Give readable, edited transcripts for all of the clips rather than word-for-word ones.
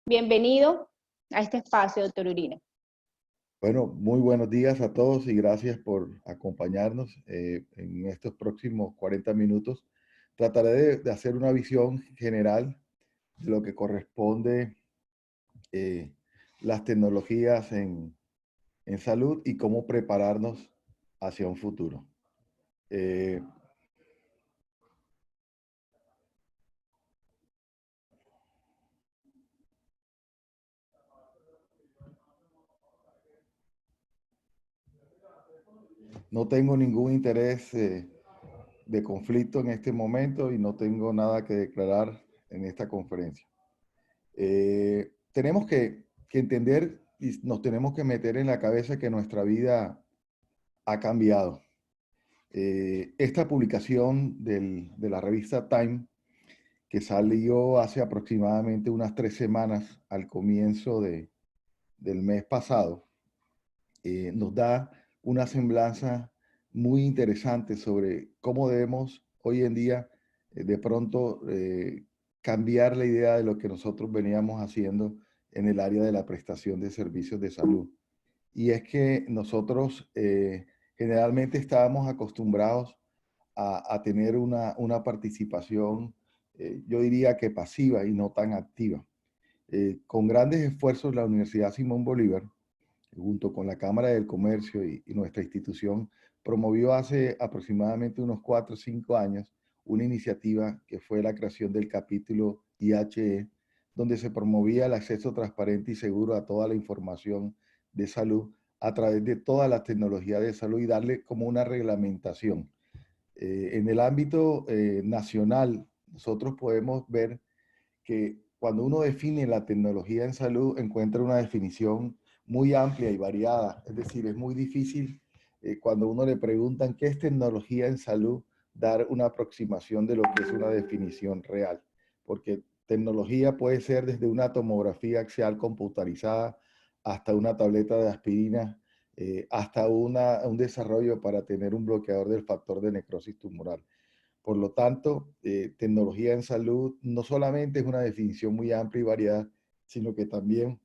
Bienvenido a este espacio, doctor Uribe. Bueno, muy buenos días a todos y gracias por acompañarnos en estos próximos 40 minutos. Trataré de hacer una visión general de lo que corresponde las tecnologías en salud y cómo prepararnos hacia un futuro. Eh, no tengo ningún interés de conflicto en este momento y no tengo nada que declarar en esta conferencia. Tenemos que entender y nos tenemos que meter en la cabeza que nuestra vida ha cambiado. Esta publicación de la revista Time, que salió hace aproximadamente unas 3 semanas al comienzo del mes pasado, nos da una semblanza muy interesante sobre cómo debemos hoy en día de pronto cambiar la idea de lo que nosotros veníamos haciendo en el área de la prestación de servicios de salud. Y es que nosotros generalmente estábamos acostumbrados a tener una participación, yo diría que pasiva y no tan activa. Con grandes esfuerzos, la Universidad Simón Bolívar, junto con la Cámara del Comercio y nuestra institución, promovió hace aproximadamente unos 4 o 5 años una iniciativa que fue la creación del capítulo IHE, donde se promovía el acceso transparente y seguro a toda la información de salud a través de todas las tecnologías de salud y darle como una reglamentación. En el ámbito nacional, nosotros podemos ver que cuando uno define la tecnología en salud, encuentra una definición muy amplia y variada. Es decir, es muy difícil cuando uno le preguntan qué es tecnología en salud, dar una aproximación de lo que es una definición real. Porque tecnología puede ser desde una tomografía axial computarizada hasta una tableta de aspirina, hasta un desarrollo para tener un bloqueador del factor de necrosis tumoral. Por lo tanto, tecnología en salud no solamente es una definición muy amplia y variada, sino que también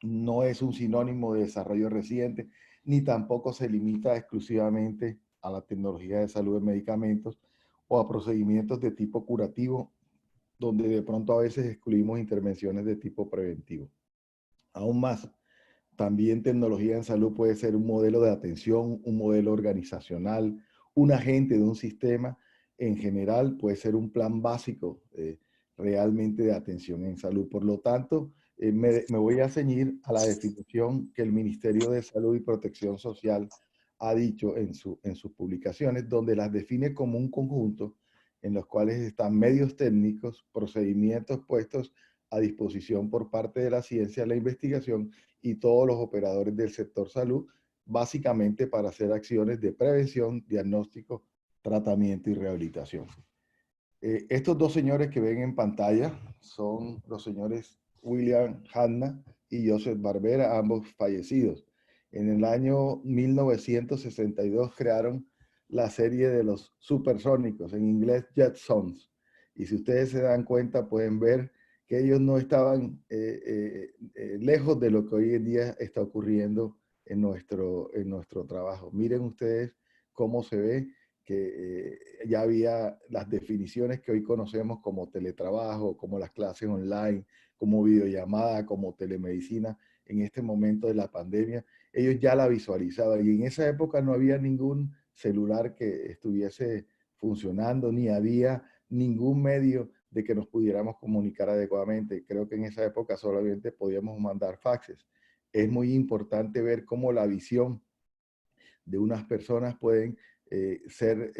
no es un sinónimo de desarrollo reciente, ni tampoco se limita exclusivamente a la tecnología de salud de medicamentos o a procedimientos de tipo curativo, donde de pronto a veces excluimos intervenciones de tipo preventivo. Aún más, también tecnología en salud puede ser un modelo de atención, un modelo organizacional, un agente de un sistema. En general, puede ser un plan básico realmente de atención en salud. Por lo tanto, me voy a ceñir a la definición que el Ministerio de Salud y Protección Social ha dicho en sus publicaciones, donde las define como un conjunto en los cuales están medios técnicos, procedimientos puestos a disposición por parte de la ciencia, la investigación y todos los operadores del sector salud, básicamente para hacer acciones de prevención, diagnóstico, tratamiento y rehabilitación. Estos dos señores que ven en pantalla son los señores William Hanna y Joseph Barbera, ambos fallecidos. En el año 1962 crearon la serie de los supersónicos, en inglés Jetsons. Y si ustedes se dan cuenta, pueden ver que ellos no estaban lejos de lo que hoy en día está ocurriendo en nuestro trabajo. Miren ustedes cómo se ve que ya había las definiciones que hoy conocemos como teletrabajo, como las clases online, como videollamada, como telemedicina en este momento de la pandemia. Ellos ya la visualizaban y en esa época no había ningún celular que estuviese funcionando, ni había ningún medio de que nos pudiéramos comunicar adecuadamente. Creo que en esa época solamente podíamos mandar faxes. Es muy importante ver cómo la visión de unas personas pueden ser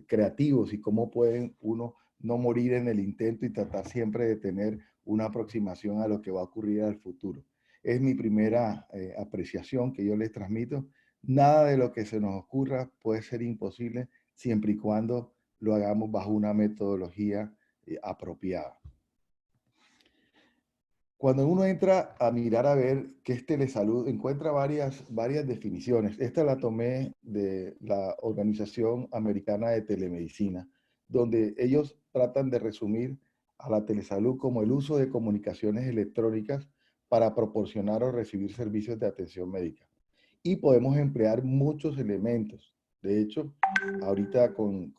creativos y cómo pueden uno no morir en el intento y tratar siempre de tener una aproximación a lo que va a ocurrir al futuro. Es mi primera apreciación que yo les transmito. Nada de lo que se nos ocurra puede ser imposible siempre y cuando lo hagamos bajo una metodología apropiada. Cuando uno entra a mirar a ver qué es telesalud, encuentra varias definiciones. Esta la tomé de la Organización Americana de Telemedicina, donde ellos tratan de resumir a la telesalud como el uso de comunicaciones electrónicas para proporcionar o recibir servicios de atención médica. Y podemos emplear muchos elementos. De hecho, ahorita con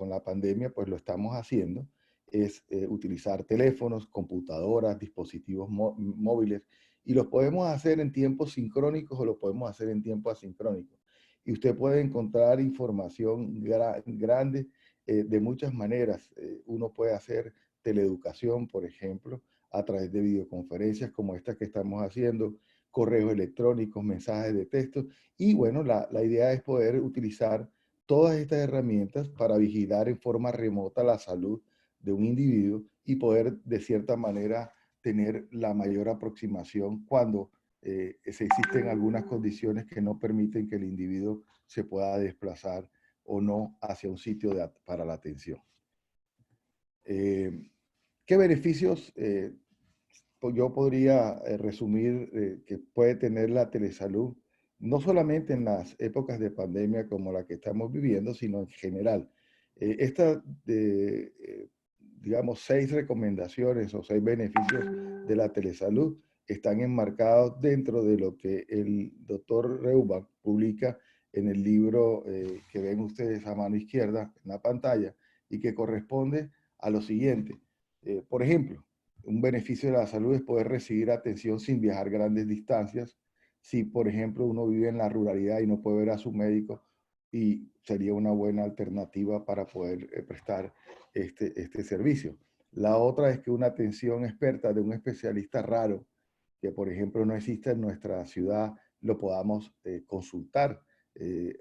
la pandemia, pues lo estamos haciendo, es utilizar teléfonos, computadoras, dispositivos móviles, y los podemos hacer en tiempos sincrónicos o lo podemos hacer en tiempo asincrónico. Y usted puede encontrar información grande de muchas maneras. Uno puede hacer teleeducación, por ejemplo, a través de videoconferencias como esta que estamos haciendo, correos electrónicos, mensajes de texto. Y bueno, la idea es poder utilizar todas estas herramientas para vigilar en forma remota la salud de un individuo y poder de cierta manera tener la mayor aproximación cuando se existen algunas condiciones que no permiten que el individuo se pueda desplazar o no hacia un sitio para la atención. ¿Qué beneficios yo podría resumir que puede tener la telesalud, no solamente en las épocas de pandemia como la que estamos viviendo, sino en general? Estas, digamos, 6 recomendaciones o 6 beneficios de la telesalud están enmarcados dentro de lo que el doctor Reubach publica en el libro que ven ustedes a mano izquierda en la pantalla y que corresponde a lo siguiente. Por ejemplo, un beneficio de la salud es poder recibir atención sin viajar grandes distancias. Si, por ejemplo, uno vive en la ruralidad y no puede ver a su médico, y sería una buena alternativa para poder prestar este servicio. La otra es que una atención experta de un especialista raro, que por ejemplo no existe en nuestra ciudad, lo podamos consultar.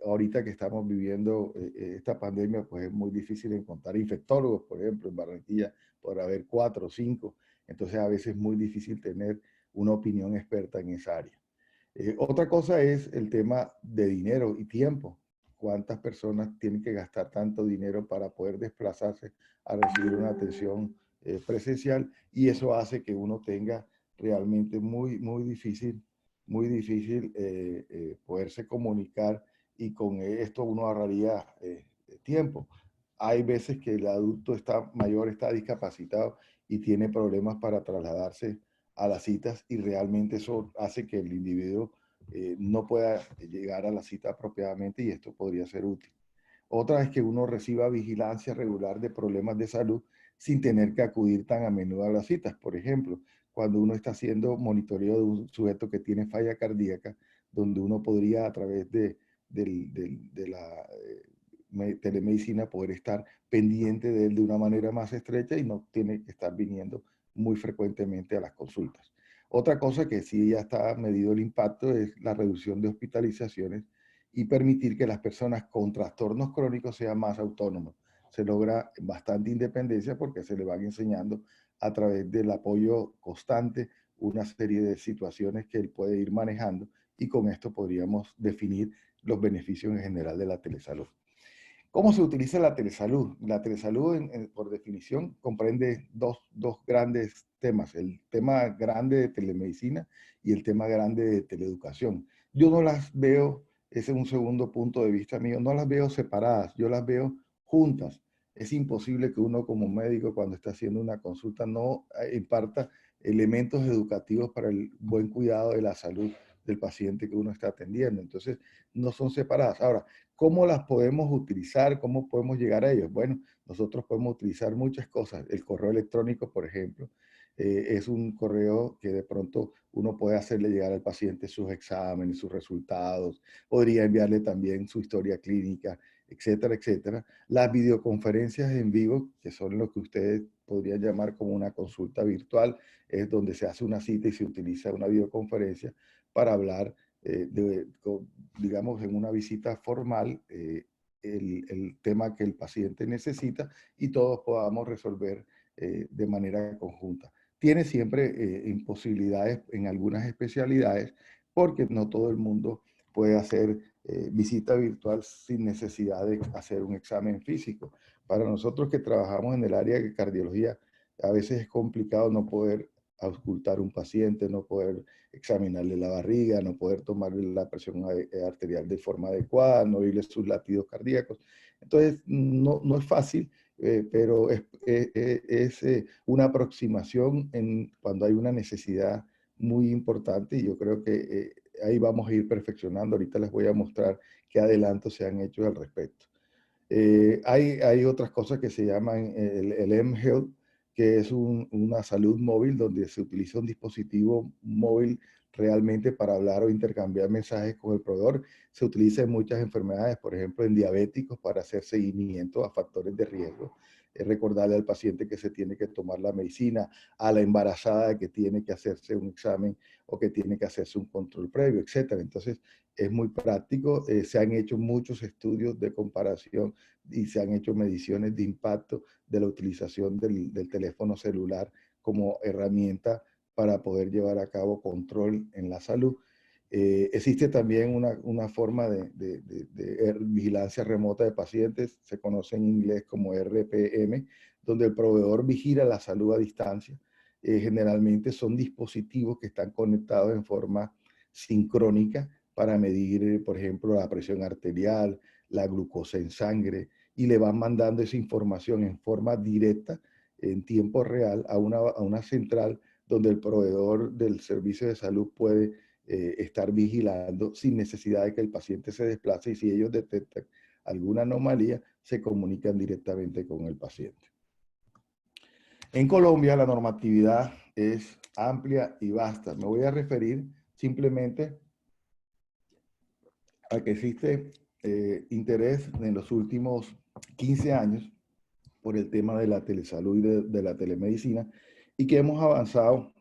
Ahorita que estamos viviendo esta pandemia, pues es muy difícil encontrar infectólogos, por ejemplo, en Barranquilla podrá haber 4 o 5, entonces a veces es muy difícil tener una opinión experta en esa área. Otra cosa es el tema de dinero y tiempo. ¿Cuántas personas tienen que gastar tanto dinero para poder desplazarse a recibir una atención presencial? Y eso hace que uno tenga realmente muy difícil poderse comunicar, y con esto uno ahorraría tiempo. Hay veces que el adulto mayor está discapacitado y tiene problemas para trasladarse a las citas, y realmente eso hace que el individuo no pueda llegar a la cita apropiadamente, y esto podría ser útil. Otra es que uno reciba vigilancia regular de problemas de salud sin tener que acudir tan a menudo a las citas. Por ejemplo, cuando uno está haciendo monitoreo de un sujeto que tiene falla cardíaca, donde uno podría a través de la telemedicina poder estar pendiente de él de una manera más estrecha y no tiene que estar viniendo muy frecuentemente a las consultas. Otra cosa que sí ya está medido el impacto es la reducción de hospitalizaciones y permitir que las personas con trastornos crónicos sean más autónomas. Se logra bastante independencia porque se le van enseñando a través del apoyo constante una serie de situaciones que él puede ir manejando, y con esto podríamos definir los beneficios en general de la telesalud. ¿Cómo se utiliza la telesalud? La telesalud, por definición, comprende dos grandes temas: el tema grande de telemedicina y el tema grande de teleeducación. Yo no las veo, ese es un segundo punto de vista mío, no las veo separadas, yo las veo juntas. Es imposible que uno como médico, cuando está haciendo una consulta, no imparta elementos educativos para el buen cuidado de la salud del paciente que uno está atendiendo. Entonces, no son separadas. Ahora, ¿cómo las podemos utilizar? ¿Cómo podemos llegar a ellos? Bueno, nosotros podemos utilizar muchas cosas. El correo electrónico, por ejemplo, es un correo que de pronto uno puede hacerle llegar al paciente sus exámenes, sus resultados, podría enviarle también su historia clínica, etcétera, etcétera. Las videoconferencias en vivo, que son lo que ustedes podrían llamar como una consulta virtual, es donde se hace una cita y se utiliza una videoconferencia para hablar digamos, en una visita formal, el tema que el paciente necesita, y todos podamos resolver de manera conjunta. Tiene siempre imposibilidades en algunas especialidades, porque no todo el mundo puede hacer visita virtual sin necesidad de hacer un examen físico. Para nosotros que trabajamos en el área de cardiología, a veces es complicado no poder auscultar un paciente, no poder examinarle la barriga, no poder tomarle la presión arterial de forma adecuada, no oírle sus latidos cardíacos. Entonces, no es fácil, pero es una aproximación cuando hay una necesidad muy importante y yo creo que ahí vamos a ir perfeccionando. Ahorita les voy a mostrar qué adelantos se han hecho al respecto. Hay otras cosas que se llaman el mHealth, que es una salud móvil donde se utiliza un dispositivo móvil realmente para hablar o intercambiar mensajes con el proveedor. Se utiliza en muchas enfermedades, por ejemplo, en diabéticos para hacer seguimiento a factores de riesgo. Recordarle al paciente que se tiene que tomar la medicina, a la embarazada que tiene que hacerse un examen o que tiene que hacerse un control previo, etcétera. Entonces, es muy práctico. Se han hecho muchos estudios de comparación y se han hecho mediciones de impacto de la utilización del teléfono celular como herramienta para poder llevar a cabo control en la salud. Existe también una forma de vigilancia remota de pacientes, se conoce en inglés como RPM, donde el proveedor vigila la salud a distancia. Generalmente son dispositivos que están conectados en forma sincrónica para medir, por ejemplo, la presión arterial, la glucosa en sangre, y le van mandando esa información en forma directa, en tiempo real, a una central donde el proveedor del servicio de salud puede estar vigilando sin necesidad de que el paciente se desplace y si ellos detectan alguna anomalía, se comunican directamente con el paciente. En Colombia la normatividad es amplia y vasta. Me voy a referir simplemente a que existe interés en los últimos 15 años por el tema de la telesalud y de la telemedicina y que hemos avanzado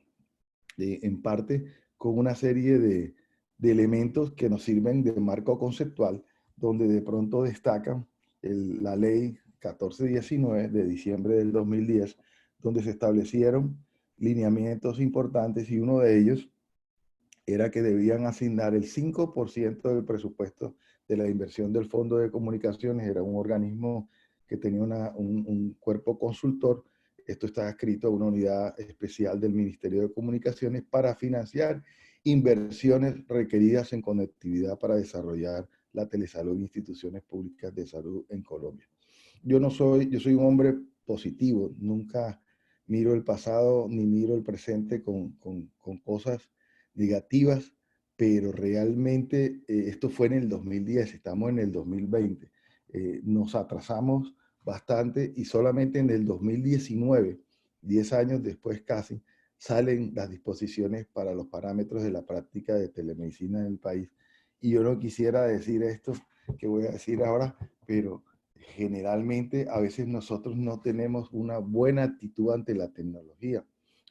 en parte con una serie de elementos que nos sirven de marco conceptual, donde de pronto destacan la ley 1419 de diciembre del 2010, donde se establecieron lineamientos importantes y uno de ellos era que debían asignar el 5% del presupuesto de la inversión del Fondo de Comunicaciones. Era un organismo que tenía un cuerpo consultor. Esto está adscrito a una unidad especial del Ministerio de Comunicaciones para financiar inversiones requeridas en conectividad para desarrollar la telesalud e instituciones públicas de salud en Colombia. Yo soy un hombre positivo, nunca miro el pasado ni miro el presente con cosas negativas, pero realmente esto fue en el 2010, estamos en el 2020. Nos atrasamos bastante y solamente en el 2019, 10 años después casi, salen las disposiciones para los parámetros de la práctica de telemedicina en el país. Y yo no quisiera decir esto que voy a decir ahora, pero generalmente a veces nosotros no tenemos una buena actitud ante la tecnología.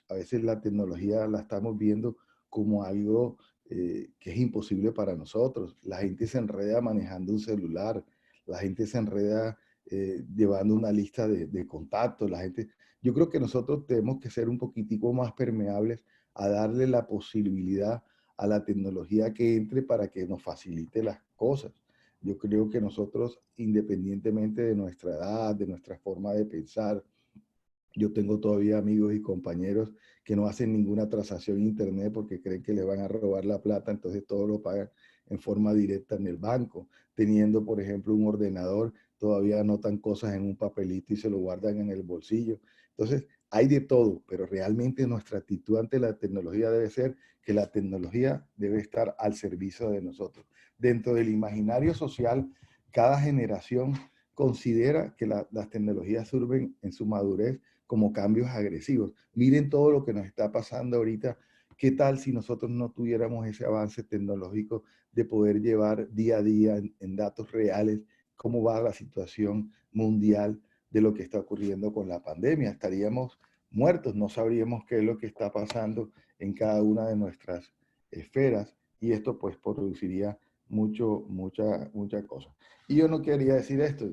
A veces la tecnología la estamos viendo como algo que es imposible para nosotros. La gente se enreda manejando un celular, la gente se enreda llevando una lista de contactos, la gente... Yo creo que nosotros tenemos que ser un poquitico más permeables a darle la posibilidad a la tecnología que entre para que nos facilite las cosas. Yo creo que nosotros, independientemente de nuestra edad, de nuestra forma de pensar, yo tengo todavía amigos y compañeros que no hacen ninguna transacción en internet porque creen que le van a robar la plata, entonces todo lo pagan en forma directa en el banco. Teniendo, por ejemplo, un ordenador, todavía anotan cosas en un papelito y se lo guardan en el bolsillo. Entonces, hay de todo, pero realmente nuestra actitud ante la tecnología debe ser que la tecnología debe estar al servicio de nosotros. Dentro del imaginario social, cada generación considera que las tecnologías surgen en su madurez como cambios agresivos. Miren todo lo que nos está pasando ahorita. ¿Qué tal si nosotros no tuviéramos ese avance tecnológico de poder llevar día a día en datos reales cómo va la situación mundial de lo que está ocurriendo con la pandemia? Estaríamos muertos, no sabríamos qué es lo que está pasando en cada una de nuestras esferas y esto pues produciría mucha cosa. Y yo no quería decir esto,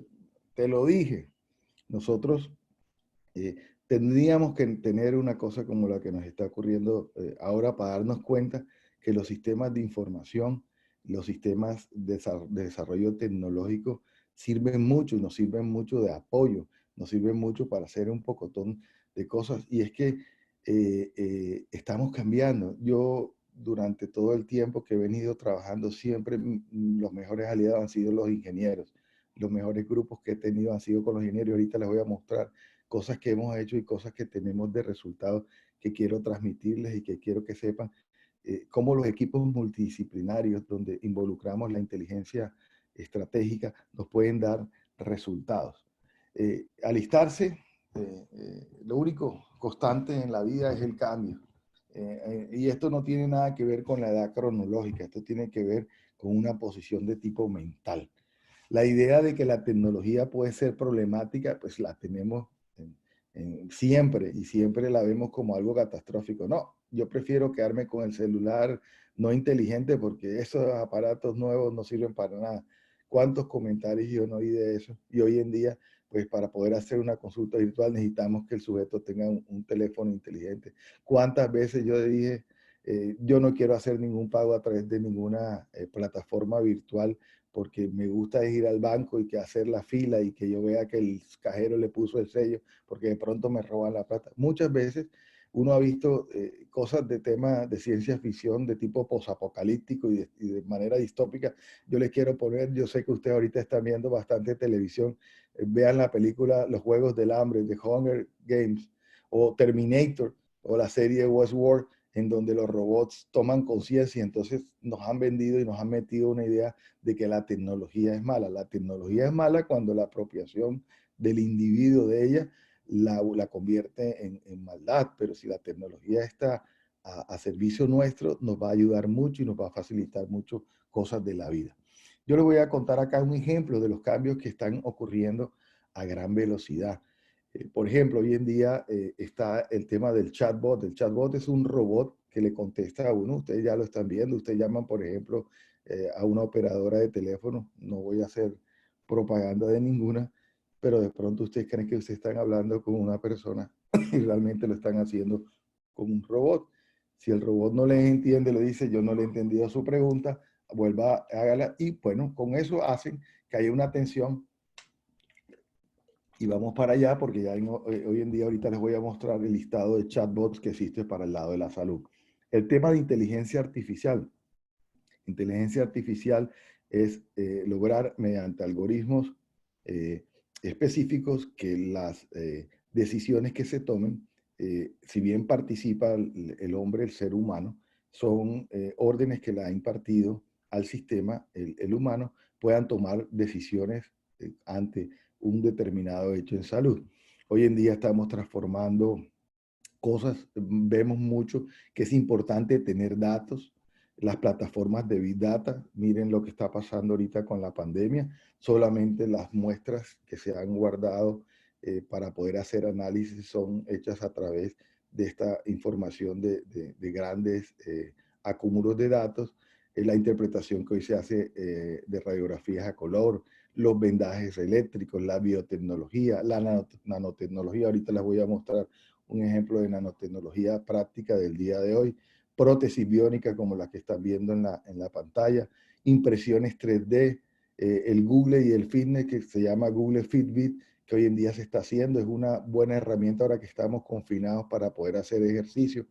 te lo dije, nosotros tendríamos que tener una cosa como la que nos está ocurriendo ahora para darnos cuenta que los sistemas de información, los sistemas de desarrollo tecnológico sirven mucho, nos sirven mucho de apoyo, nos sirven mucho para hacer un pocotón de cosas. Y es que estamos cambiando. Yo durante todo el tiempo que he venido trabajando siempre los mejores aliados han sido los ingenieros. los mejores grupos que he tenido han sido con los ingenieros. Ahorita les voy a mostrar cosas que hemos hecho y cosas que tenemos de resultados que quiero transmitirles y que quiero que sepan cómo los equipos multidisciplinarios donde involucramos la inteligencia estratégica nos pueden dar resultados. Alistarse, lo único constante en la vida es el cambio. Y esto no tiene nada que ver con la edad cronológica, esto tiene que ver con una posición de tipo mental. La idea de que la tecnología puede ser problemática, pues la tenemos siempre y siempre la vemos como algo catastrófico. No, yo prefiero quedarme con el celular no inteligente porque esos aparatos nuevos no sirven para nada. ¿Cuántos comentarios yo no oí de eso? Y hoy en día, pues para poder hacer una consulta virtual necesitamos que el sujeto tenga un teléfono inteligente. ¿Cuántas veces yo dije, yo no quiero hacer ningún pago a través de ninguna plataforma virtual porque me gusta ir al banco y que hacer la fila y que yo vea que el cajero le puso el sello, porque de pronto me roban la plata? Muchas veces uno ha visto cosas de tema de ciencia ficción de tipo posapocalíptico y de manera distópica. Yo les quiero poner, yo sé que ustedes ahorita están viendo bastante televisión, vean la película Los Juegos del Hambre, The Hunger Games, o Terminator, o la serie Westworld, en donde los robots toman conciencia. Entonces nos han vendido y nos han metido una idea de que la tecnología es mala. La tecnología es mala cuando la apropiación del individuo de ella la convierte en maldad, pero si la tecnología está a servicio nuestro, nos va a ayudar mucho y nos va a facilitar mucho cosas de la vida. Yo les voy a contar acá un ejemplo de los cambios que están ocurriendo a gran velocidad. Por ejemplo, hoy en día está el tema del chatbot. El chatbot es un robot que le contesta a uno. Ustedes ya lo están viendo. Ustedes llaman, por ejemplo, a una operadora de teléfono. No voy a hacer propaganda de ninguna, pero de pronto ustedes creen que ustedes están hablando con una persona y realmente lo están haciendo con un robot. Si el robot no les entiende, le dice, yo no le he entendido su pregunta, vuelva, hágala, y bueno, con eso hacen que haya una atención. Y vamos para allá porque ya hoy en día ahorita les voy a mostrar el listado de chatbots que existe para el lado de la salud. El tema de inteligencia artificial. Inteligencia artificial es lograr mediante algoritmos específicos que las decisiones que se tomen, si bien participa el hombre, el ser humano, son órdenes que le ha impartido al sistema, el humano, puedan tomar decisiones ante un determinado hecho en salud. Hoy en día estamos transformando cosas, vemos mucho que es importante tener datos, las plataformas de Big Data. Miren lo que está pasando ahorita con la pandemia, solamente las muestras que se han guardado para poder hacer análisis son hechas a través de esta información de grandes acúmulos de datos, la interpretación que hoy se hace de radiografías a color, los vendajes eléctricos, la biotecnología, la nanotecnología. Ahorita les voy a mostrar un ejemplo de nanotecnología práctica del día de hoy, prótesis biónica como la que están viendo en la pantalla, impresiones 3D, el Google y el Fitness que se llama Google Fitbit, que hoy en día se está haciendo, es una buena herramienta ahora que estamos confinados para poder hacer ejercicio.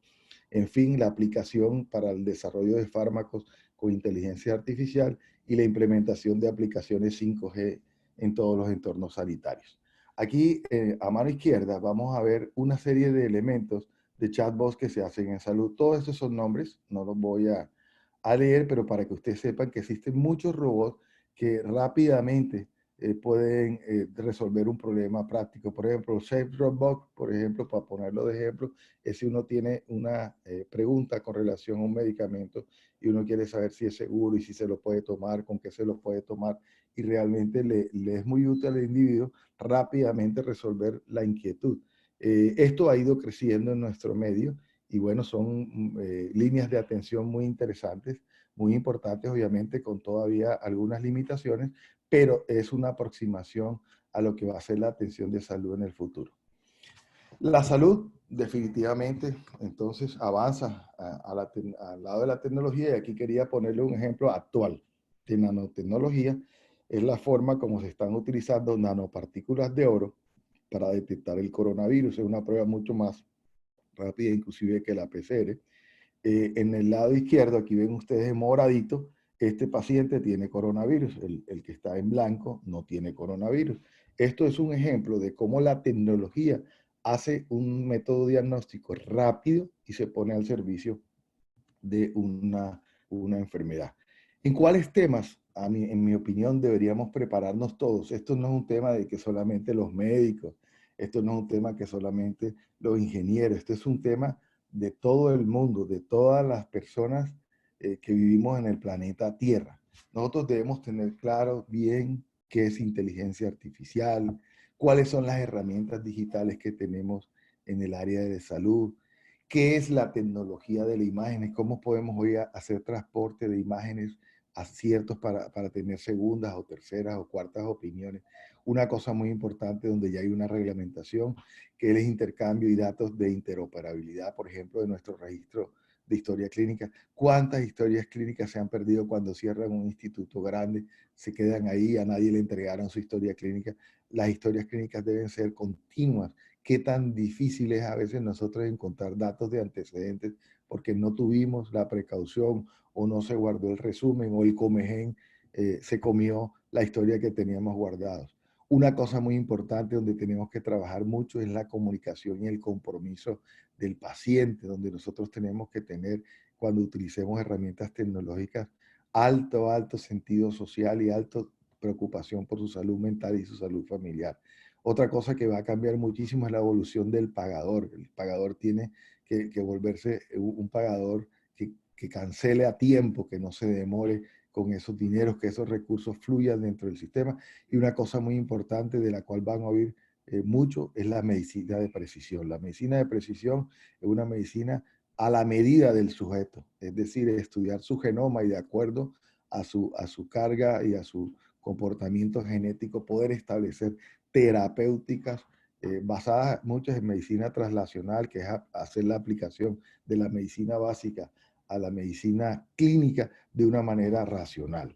En fin, la aplicación para el desarrollo de fármacos con inteligencia artificial y la implementación de aplicaciones 5G en todos los entornos sanitarios. Aquí a mano izquierda vamos a ver una serie de elementos de chatbots que se hacen en salud. Todos estos son nombres, no los voy a leer, pero para que ustedes sepan que existen muchos robots que rápidamente pueden resolver un problema práctico. Por ejemplo, Safe Robot, por ejemplo, para ponerlo de ejemplo, es si uno tiene una pregunta con relación a un medicamento y uno quiere saber si es seguro y si se lo puede tomar, con qué se lo puede tomar, y realmente le es muy útil al individuo rápidamente resolver la inquietud. Esto ha ido creciendo en nuestro medio y bueno, son líneas de atención muy interesantes, muy importantes, obviamente con todavía algunas limitaciones, pero es una aproximación a lo que va a ser la atención de salud en el futuro. La salud definitivamente entonces avanza al lado de la tecnología, y aquí quería ponerle un ejemplo actual de nanotecnología. Es la forma como se están utilizando nanopartículas de oro para detectar el coronavirus. Es una prueba mucho más rápida inclusive que la PCR. En el lado izquierdo, aquí ven ustedes en moradito, este paciente tiene coronavirus, el que está en blanco no tiene coronavirus. Esto es un ejemplo de cómo la tecnología hace un método diagnóstico rápido y se pone al servicio de una enfermedad. ¿En cuáles temas, en mi opinión, deberíamos prepararnos todos? Esto no es un tema de que solamente los médicos, esto no es un tema que solamente los ingenieros, esto es un tema de todo el mundo, de todas las personas que vivimos en el planeta Tierra. Nosotros debemos tener claro bien qué es inteligencia artificial, cuáles son las herramientas digitales que tenemos en el área de salud, qué es la tecnología de las imágenes, cómo podemos hoy hacer transporte de imágenes a ciertos para tener segundas o terceras o cuartas opiniones. Una cosa muy importante donde ya hay una reglamentación, que es el intercambio y datos de interoperabilidad, por ejemplo, de nuestro registro de historia clínica. ¿Cuántas historias clínicas se han perdido cuando cierran un instituto grande? Se quedan ahí, a nadie le entregaron su historia clínica. Las historias clínicas deben ser continuas. Qué tan difícil es a veces nosotros encontrar datos de antecedentes porque no tuvimos la precaución o no se guardó el resumen o el Comején se comió la historia que teníamos guardados. Una cosa muy importante donde tenemos que trabajar mucho es la comunicación y el compromiso del paciente, donde nosotros tenemos que tener, cuando utilicemos herramientas tecnológicas, alto sentido social y alto preocupación por su salud mental y su salud familiar. Otra cosa que va a cambiar muchísimo es la evolución del pagador. El pagador tiene que volverse un pagador que cancele a tiempo, que no se demore con esos dineros, que esos recursos fluyan dentro del sistema. Y una cosa muy importante de la cual van a oír mucho es la medicina de precisión. La medicina de precisión es una medicina a la medida del sujeto, es decir, estudiar su genoma y de acuerdo a su carga y a su comportamiento genético, poder establecer terapéuticas basadas muchas en medicina translacional, que es hacer la aplicación de la medicina básica a la medicina clínica de una manera racional.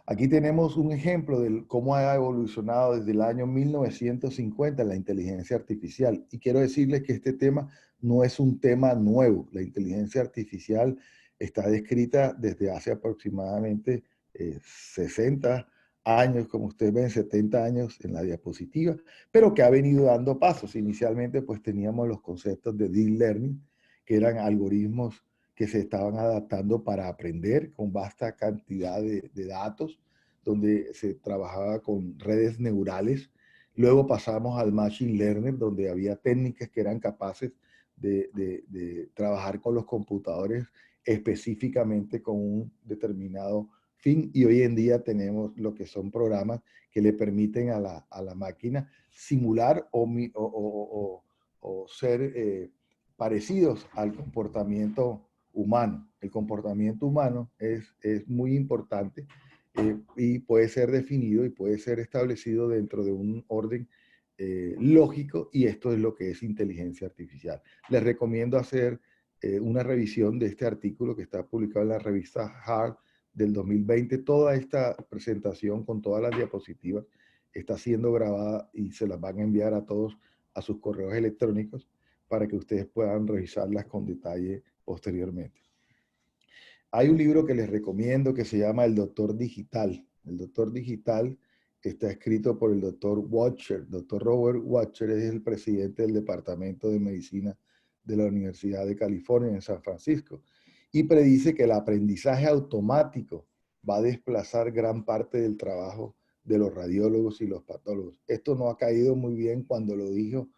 Aquí tenemos un ejemplo de cómo ha evolucionado desde el año 1950 la inteligencia artificial. Y quiero decirles que este tema no es un tema nuevo. La inteligencia artificial está descrita desde hace aproximadamente 60 años, como ustedes ven, 70 años en la diapositiva, pero que ha venido dando pasos. Inicialmente, pues teníamos los conceptos de deep learning, que eran algoritmos que se estaban adaptando para aprender con vasta cantidad de datos, donde se trabajaba con redes neurales. Luego pasamos al machine learning, donde había técnicas que eran capaces de trabajar con los computadores específicamente con un determinado fin. Y hoy en día tenemos lo que son programas que le permiten a la máquina simular o ser parecidos al comportamiento humano. El comportamiento humano es muy importante y puede ser definido y puede ser establecido dentro de un orden lógico, y esto es lo que es inteligencia artificial. Les recomiendo hacer una revisión de este artículo que está publicado en la revista Hard del 2020. Toda esta presentación con todas las diapositivas está siendo grabada y se las van a enviar a todos a sus correos electrónicos para que ustedes puedan revisarlas con detalle posteriormente. Hay un libro que les recomiendo que se llama El Doctor Digital. El Doctor Digital está escrito por el doctor Watcher. Doctor Robert Watcher es el presidente del Departamento de Medicina de la Universidad de California en San Francisco y predice que el aprendizaje automático va a desplazar gran parte del trabajo de los radiólogos y los patólogos. Esto no ha caído muy bien cuando lo dijo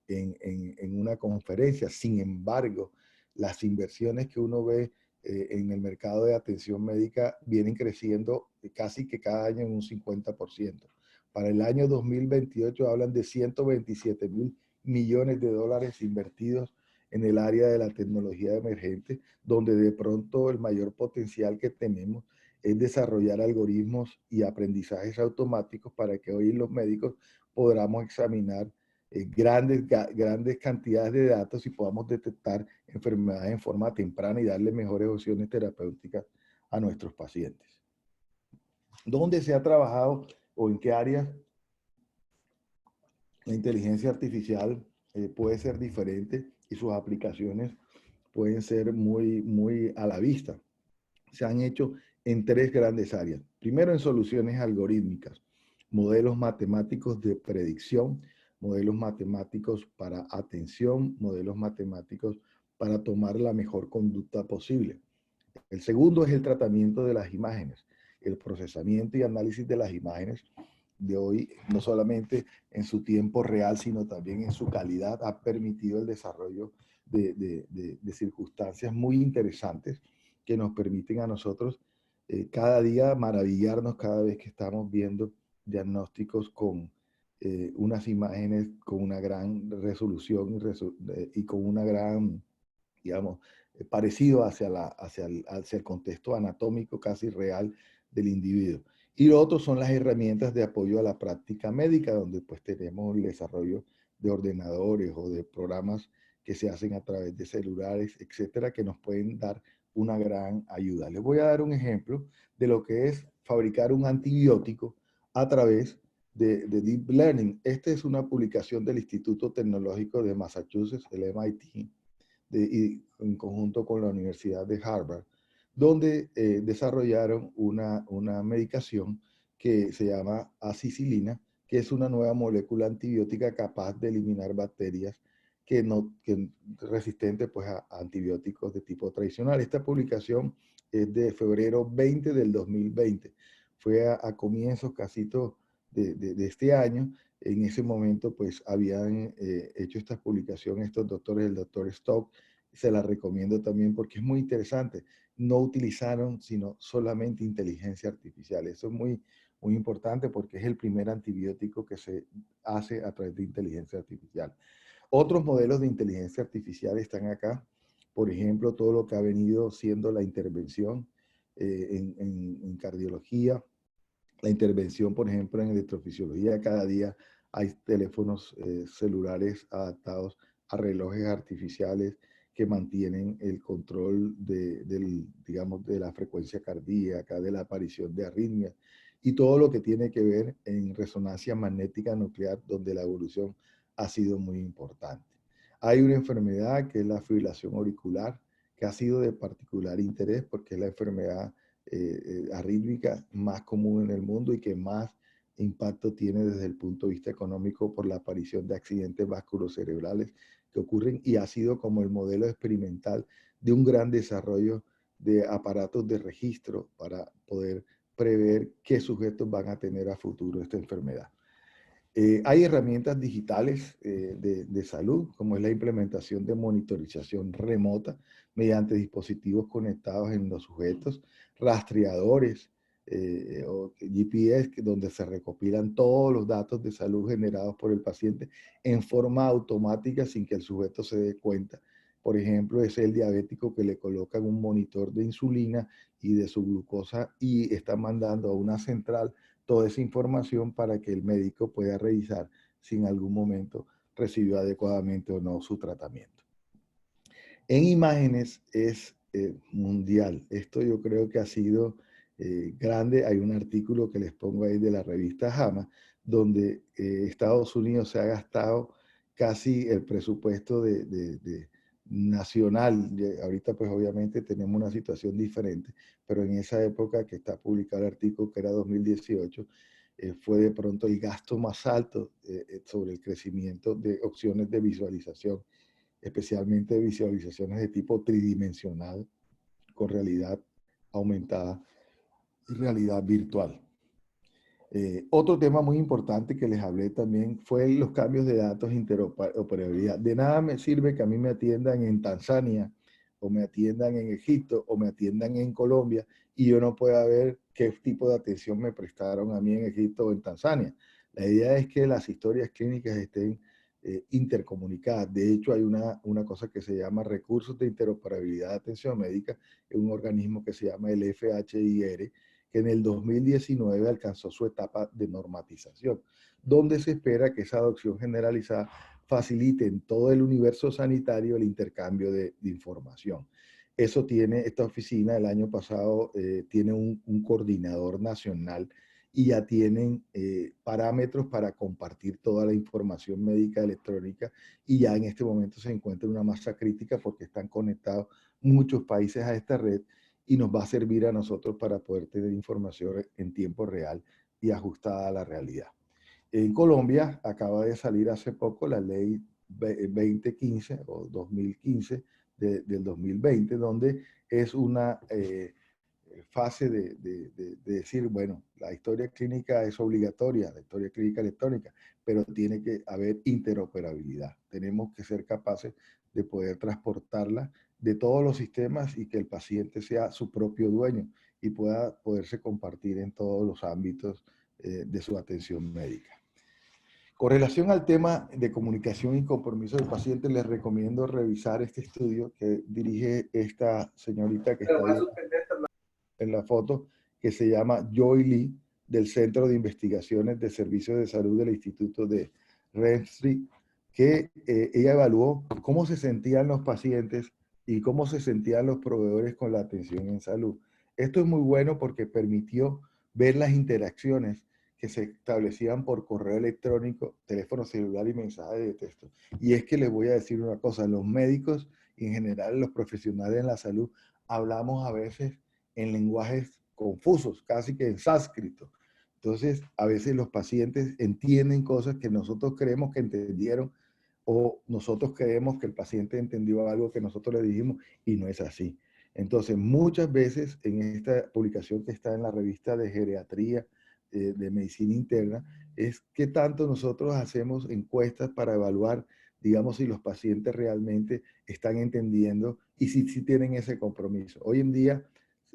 en una conferencia. Sin embargo, las inversiones que uno ve en el mercado de atención médica vienen creciendo casi que cada año en un 50%. Para el año 2028 hablan de 127.000 millones de dólares invertidos en el área de la tecnología emergente, donde de pronto el mayor potencial que tenemos es desarrollar algoritmos y aprendizajes automáticos para que hoy los médicos podamos examinar grandes cantidades de datos y podamos detectar enfermedades en forma temprana y darle mejores opciones terapéuticas a nuestros pacientes. ¿Dónde se ha trabajado o en qué áreas la inteligencia artificial puede ser diferente y sus aplicaciones pueden ser muy a la vista? Se han hecho en tres grandes áreas. Primero, en soluciones algorítmicas, modelos matemáticos de predicción, modelos matemáticos para atención, modelos matemáticos para tomar la mejor conducta posible. El segundo es el tratamiento de las imágenes, el procesamiento y análisis de las imágenes de hoy, no solamente en su tiempo real, sino también en su calidad, ha permitido el desarrollo de circunstancias muy interesantes que nos permiten a nosotros cada día maravillarnos cada vez que estamos viendo diagnósticos con unas imágenes con una gran resolución y con una gran, digamos, parecido hacia el contexto anatómico casi real del individuo. Y lo otro son las herramientas de apoyo a la práctica médica, donde pues tenemos el desarrollo de ordenadores o de programas que se hacen a través de celulares, etcétera, que nos pueden dar una gran ayuda. Les voy a dar un ejemplo de lo que es fabricar un antibiótico a través de Deep Learning. Esta es una publicación del Instituto Tecnológico de Massachusetts, el MIT, y en conjunto con la Universidad de Harvard, donde desarrollaron una medicación que se llama acicilina, que es una nueva molécula antibiótica capaz de eliminar bacterias que resistentes pues, a antibióticos de tipo tradicional. Esta publicación es de febrero 20 del 2020. Fue a comienzos casi de este año. En ese momento, pues, habían hecho esta publicación estos doctores, el doctor Stock, se la recomiendo también porque es muy interesante. No utilizaron sino solamente inteligencia artificial. Eso es muy importante porque es el primer antibiótico que se hace a través de inteligencia artificial. Otros modelos de inteligencia artificial están acá. Por ejemplo, todo lo que ha venido siendo la intervención en cardiología, la intervención, por ejemplo, en electrofisiología. Cada día hay teléfonos celulares adaptados a relojes artificiales que mantienen el control digamos, de la frecuencia cardíaca, de la aparición de arritmias y todo lo que tiene que ver en resonancia magnética nuclear, donde la evolución ha sido muy importante. Hay una enfermedad que es la fibrilación auricular, que ha sido de particular interés porque es la enfermedad arrítmica más común en el mundo y que más impacto tiene desde el punto de vista económico por la aparición de accidentes vasculocerebrales que ocurren y ha sido como el modelo experimental de un gran desarrollo de aparatos de registro para poder prever qué sujetos van a tener a futuro esta enfermedad. Hay herramientas digitales de salud, como es la implementación de monitorización remota mediante dispositivos conectados en los sujetos, rastreadores o GPS, donde se recopilan todos los datos de salud generados por el paciente en forma automática sin que el sujeto se dé cuenta. Por ejemplo, es el diabético que le colocan un monitor de insulina y de su glucosa y está mandando a una central toda esa información para que el médico pueda revisar si en algún momento recibió adecuadamente o no su tratamiento. En imágenes es mundial. Esto yo creo que ha sido grande. Hay un artículo que les pongo ahí de la revista JAMA, donde Estados Unidos se ha gastado casi el presupuesto nacional. Ahorita pues obviamente tenemos una situación diferente, pero en esa época que está publicado el artículo, que era 2018, fue de pronto el gasto más alto sobre el crecimiento de opciones de visualización, especialmente visualizaciones de tipo tridimensional con realidad aumentada y realidad virtual. Otro tema muy importante que les hablé también fue los cambios de datos e interoperabilidad. De nada me sirve que a mí me atiendan en Tanzania o me atiendan en Egipto o me atiendan en Colombia y yo no pueda ver qué tipo de atención me prestaron a mí en Egipto o en Tanzania. La idea es que las historias clínicas estén intercomunicadas. De hecho, hay una cosa que se llama Recursos de Interoperabilidad de Atención Médica, es un organismo que se llama el FHIR, que en el 2019 alcanzó su etapa de normatización, donde se espera que esa adopción generalizada facilite en todo el universo sanitario el intercambio de información. Eso tiene, esta oficina el año pasado tiene un coordinador nacional y ya tienen parámetros para compartir toda la información médica electrónica y ya en este momento se encuentra una masa crítica porque están conectados muchos países a esta red y nos va a servir a nosotros para poder tener información en tiempo real y ajustada a la realidad. En Colombia acaba de salir hace poco la ley 2015 o 2015 del 2020, donde es una fase de decir, bueno, la historia clínica es obligatoria, la historia clínica electrónica, pero tiene que haber interoperabilidad. Tenemos que ser capaces de poder transportarla de todos los sistemas y que el paciente sea su propio dueño y pueda poderse compartir en todos los ámbitos de su atención médica. Con relación al tema de comunicación y compromiso del paciente, les recomiendo revisar este estudio que dirige esta señorita que está ahí en la foto, que se llama Joy Lee, del Centro de Investigaciones de Servicios de Salud del Instituto de Renfrew, que ella evaluó cómo se sentían los pacientes y cómo se sentían los proveedores con la atención en salud. Esto es muy bueno porque permitió ver las interacciones que se establecían por correo electrónico, teléfono celular y mensajes de texto. Y es que les voy a decir una cosa, los médicos y en general los profesionales en la salud hablamos a veces en lenguajes confusos, casi que en sánscrito. Entonces, a veces los pacientes entienden cosas que nosotros creemos que entendieron o nosotros creemos que el paciente entendió algo que nosotros le dijimos y no es así. Entonces, muchas veces en esta publicación que está en la revista de geriatría, de medicina interna, es que tanto nosotros hacemos encuestas para evaluar, digamos, si los pacientes realmente están entendiendo y si tienen ese compromiso. Hoy en día,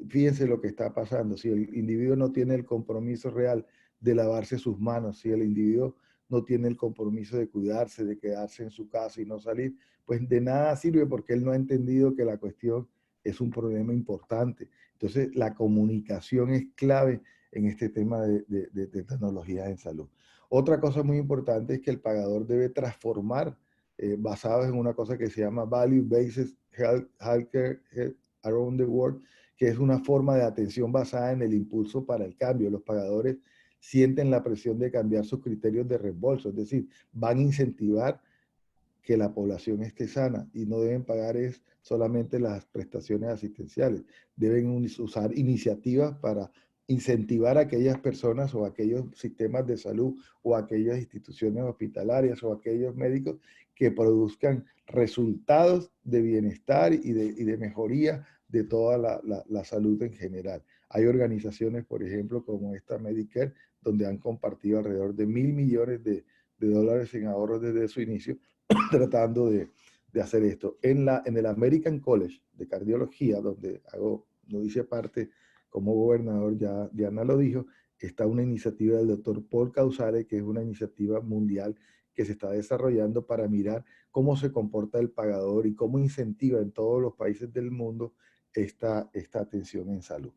fíjense lo que está pasando. Si el individuo no tiene el compromiso real de lavarse sus manos, si el individuo no tiene el compromiso de cuidarse, de quedarse en su casa y no salir, pues de nada sirve porque él no ha entendido que la cuestión es un problema importante. Entonces, la comunicación es clave en este tema de tecnologías en salud. Otra cosa muy importante es que el pagador debe transformar, basados en una cosa que se llama Value-Based Healthcare Around the World, que es una forma de atención basada en el impulso para el cambio. Los pagadores sienten la presión de cambiar sus criterios de reembolso, es decir, van a incentivar que la población esté sana y no deben pagar solamente las prestaciones asistenciales, deben usar iniciativas para incentivar a aquellas personas o aquellos sistemas de salud o aquellas instituciones hospitalarias o aquellos médicos que produzcan resultados de bienestar y de mejoría de toda la salud en general. Hay organizaciones, por ejemplo, como esta Medicare, donde han compartido alrededor de $1.000 millones de dólares en ahorros desde su inicio, tratando de hacer esto. En el American College de Cardiología, donde no hice parte como gobernador, ya Diana lo dijo, está una iniciativa del doctor Paul Causale, que es una iniciativa mundial que se está desarrollando para mirar cómo se comporta el pagador y cómo incentiva en todos los países del mundo esta atención en salud.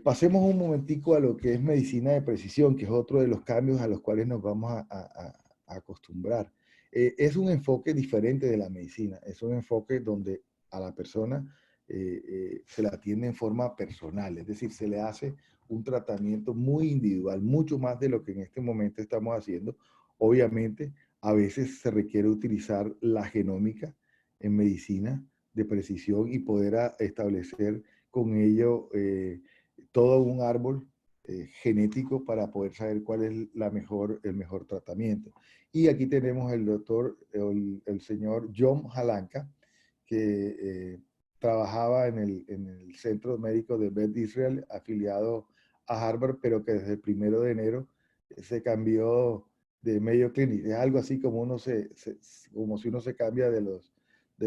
Pasemos un momentico a lo que es medicina de precisión, que es otro de los cambios a los cuales nos vamos a acostumbrar. Es un enfoque diferente de la medicina, es un enfoque donde a la persona se la atiende en forma personal, es decir, se le hace un tratamiento muy individual, mucho más de lo que en este momento estamos haciendo. Obviamente, a veces se requiere utilizar la genómica en medicina de precisión y poder establecer con ello todo un árbol genético para poder saber cuál es el mejor tratamiento. Y aquí tenemos el doctor, el señor John Halanka, que trabajaba en el Centro Médico de Beth Israel, afiliado a Harvard, pero que desde el 1 de enero se cambió de Mayo Clinic. Es algo así como como si uno se cambia de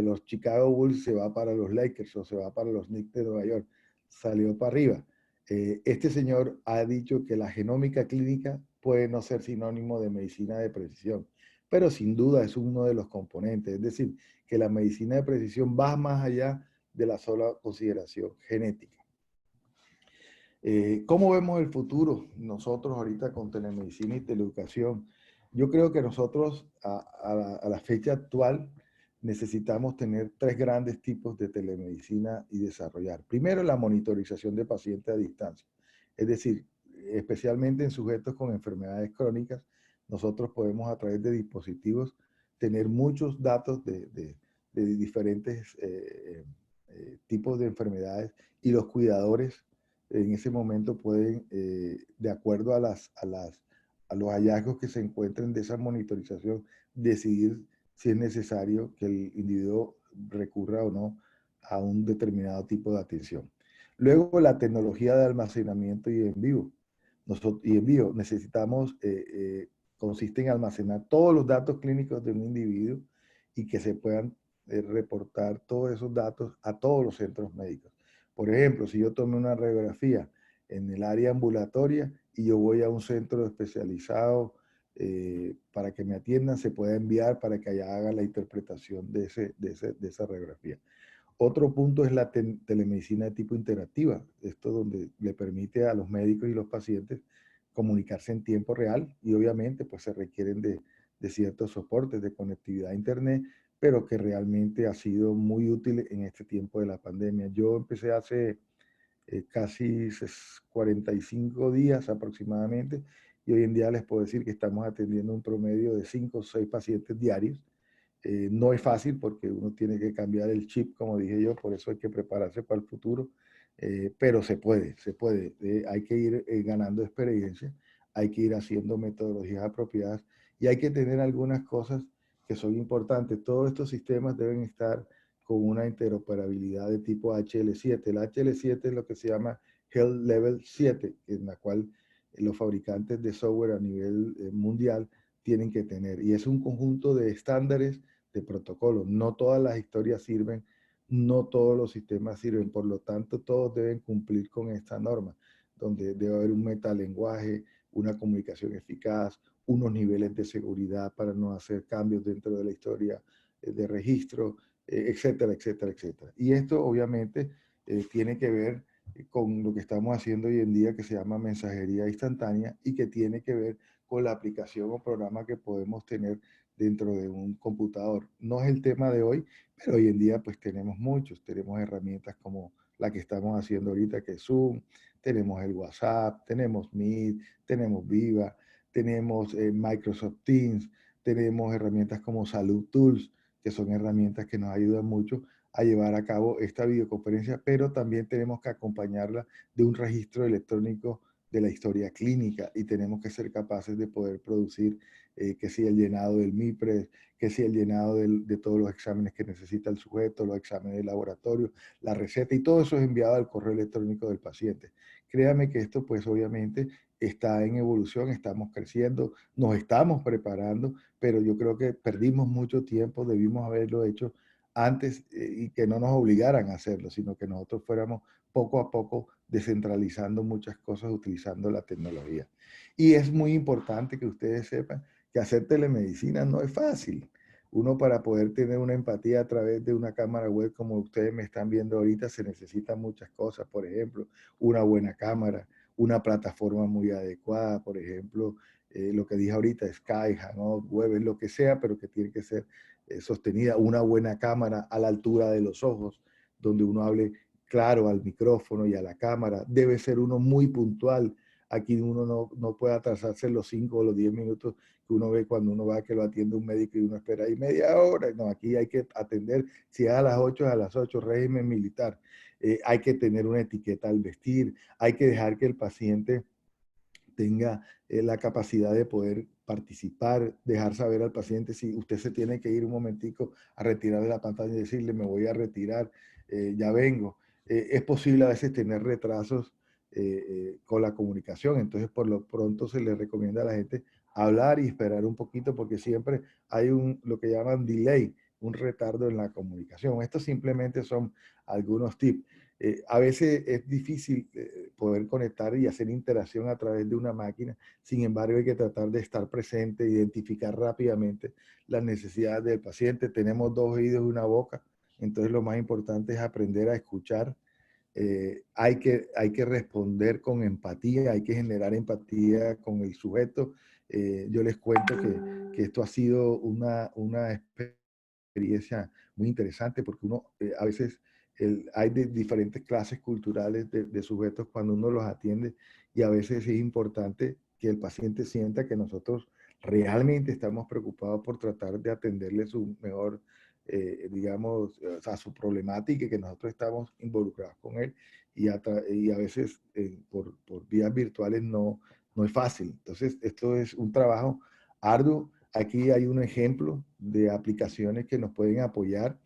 los Chicago Bulls, se va para los Lakers o se va para los Knicks de Nueva York. Salió para arriba. Este señor ha dicho que la genómica clínica puede no ser sinónimo de medicina de precisión, pero sin duda es uno de los componentes. Es decir, que la medicina de precisión va más allá de la sola consideración genética. ¿Cómo vemos el futuro nosotros ahorita con telemedicina y teleeducación? Yo creo que nosotros a la fecha actual necesitamos tener 3 grandes tipos de telemedicina y desarrollar. Primero, la monitorización de pacientes a distancia. Es decir, especialmente en sujetos con enfermedades crónicas, nosotros podemos a través de dispositivos tener muchos datos de diferentes tipos de enfermedades y los cuidadores en ese momento pueden, de acuerdo a los hallazgos que se encuentren de esa monitorización, decidir si es necesario que el individuo recurra o no a un determinado tipo de atención. Luego, la tecnología de almacenamiento y envío. Necesitamos, consiste en almacenar todos los datos clínicos de un individuo y que se puedan reportar todos esos datos a todos los centros médicos. Por ejemplo, si yo tomé una radiografía en el área ambulatoria y yo voy a un centro especializado para que me atiendan, se puede enviar para que allá haga la interpretación de esa radiografía. Otro punto es la telemedicina de tipo interactiva, esto donde le permite a los médicos y los pacientes comunicarse en tiempo real y obviamente pues se requieren de ciertos soportes de conectividad a internet, pero que realmente ha sido muy útil en este tiempo de la pandemia. Yo empecé hace casi 45 días aproximadamente y hoy en día les puedo decir que estamos atendiendo un promedio de 5 o 6 pacientes diarios. No es fácil porque uno tiene que cambiar el chip, como dije yo, por eso hay que prepararse para el futuro, pero se puede, se puede. Hay que ir ganando experiencia, hay que ir haciendo metodologías apropiadas y hay que tener algunas cosas que son importantes. Todos estos sistemas deben estar con una interoperabilidad de tipo HL7. El HL7 es lo que se llama Health Level 7, en la cual los fabricantes de software a nivel mundial tienen que tener. Y es un conjunto de estándares, de protocolos. No todas las historias sirven, no todos los sistemas sirven. Por lo tanto, todos deben cumplir con esta norma, donde debe haber un metalenguaje, una comunicación eficaz, unos niveles de seguridad para no hacer cambios dentro de la historia de registro, etcétera, etcétera, etcétera. Y esto obviamente tiene que ver con lo que estamos haciendo hoy en día que se llama mensajería instantánea y que tiene que ver con la aplicación o programa que podemos tener dentro de un computador. No es el tema de hoy, pero hoy en día pues tenemos muchos. Tenemos herramientas como la que estamos haciendo ahorita, que es Zoom, tenemos el WhatsApp, tenemos Meet, tenemos Viva, tenemos Microsoft Teams, tenemos herramientas como Salud Tools, que son herramientas que nos ayudan mucho a llevar a cabo esta videoconferencia, pero también tenemos que acompañarla de un registro electrónico de la historia clínica y tenemos que ser capaces de poder producir que si el llenado del MIPRES, que si el llenado de todos los exámenes que necesita el sujeto, los exámenes de laboratorio, la receta y todo eso es enviado al correo electrónico del paciente. Créame que esto pues obviamente está en evolución, estamos creciendo, nos estamos preparando, pero yo creo que perdimos mucho tiempo, debimos haberlo hecho antes y que no nos obligaran a hacerlo, sino que nosotros fuéramos poco a poco descentralizando muchas cosas utilizando la tecnología. Y es muy importante que ustedes sepan que hacer telemedicina no es fácil. Uno para poder tener una empatía a través de una cámara web como ustedes me están viendo ahorita se necesitan muchas cosas. Por ejemplo, una buena cámara, una plataforma muy adecuada, por ejemplo, lo que dije ahorita, Skype, Hangout, Web, lo que sea, pero que tiene que ser sostenida, una buena cámara a la altura de los ojos, donde uno hable claro al micrófono y a la cámara. Debe ser uno muy puntual. Aquí uno no puede atrasarse los 5 o los 10 minutos que uno ve cuando uno va a que lo atiende un médico y uno espera ahí media hora. No, aquí hay que atender, si es a las 8, es a las 8, régimen militar. Hay que tener una etiqueta al vestir, hay que dejar que el paciente tenga la capacidad de poder participar, dejar saber al paciente si usted se tiene que ir un momentico a retirar de la pantalla y decirle me voy a retirar, ya vengo. Es posible a veces tener retrasos con la comunicación, entonces por lo pronto se le recomienda a la gente hablar y esperar un poquito porque siempre hay lo que llaman delay, un retardo en la comunicación. Estos simplemente son algunos tips. A veces es difícil poder conectar y hacer interacción a través de una máquina, sin embargo hay que tratar de estar presente, identificar rápidamente las necesidades del paciente. Tenemos dos oídos y una boca, entonces lo más importante es aprender a escuchar. Hay que responder con empatía, hay que generar empatía con el sujeto. Yo les cuento que esto ha sido una experiencia muy interesante porque uno a veces hay de diferentes clases culturales de sujetos cuando uno los atiende y a veces es importante que el paciente sienta que nosotros realmente estamos preocupados por tratar de atenderle su mejor digamos, o sea, su problemática y que nosotros estamos involucrados con él y a veces por vías virtuales no es fácil. Entonces, esto es un trabajo arduo. Aquí hay un ejemplo de aplicaciones que nos pueden apoyar,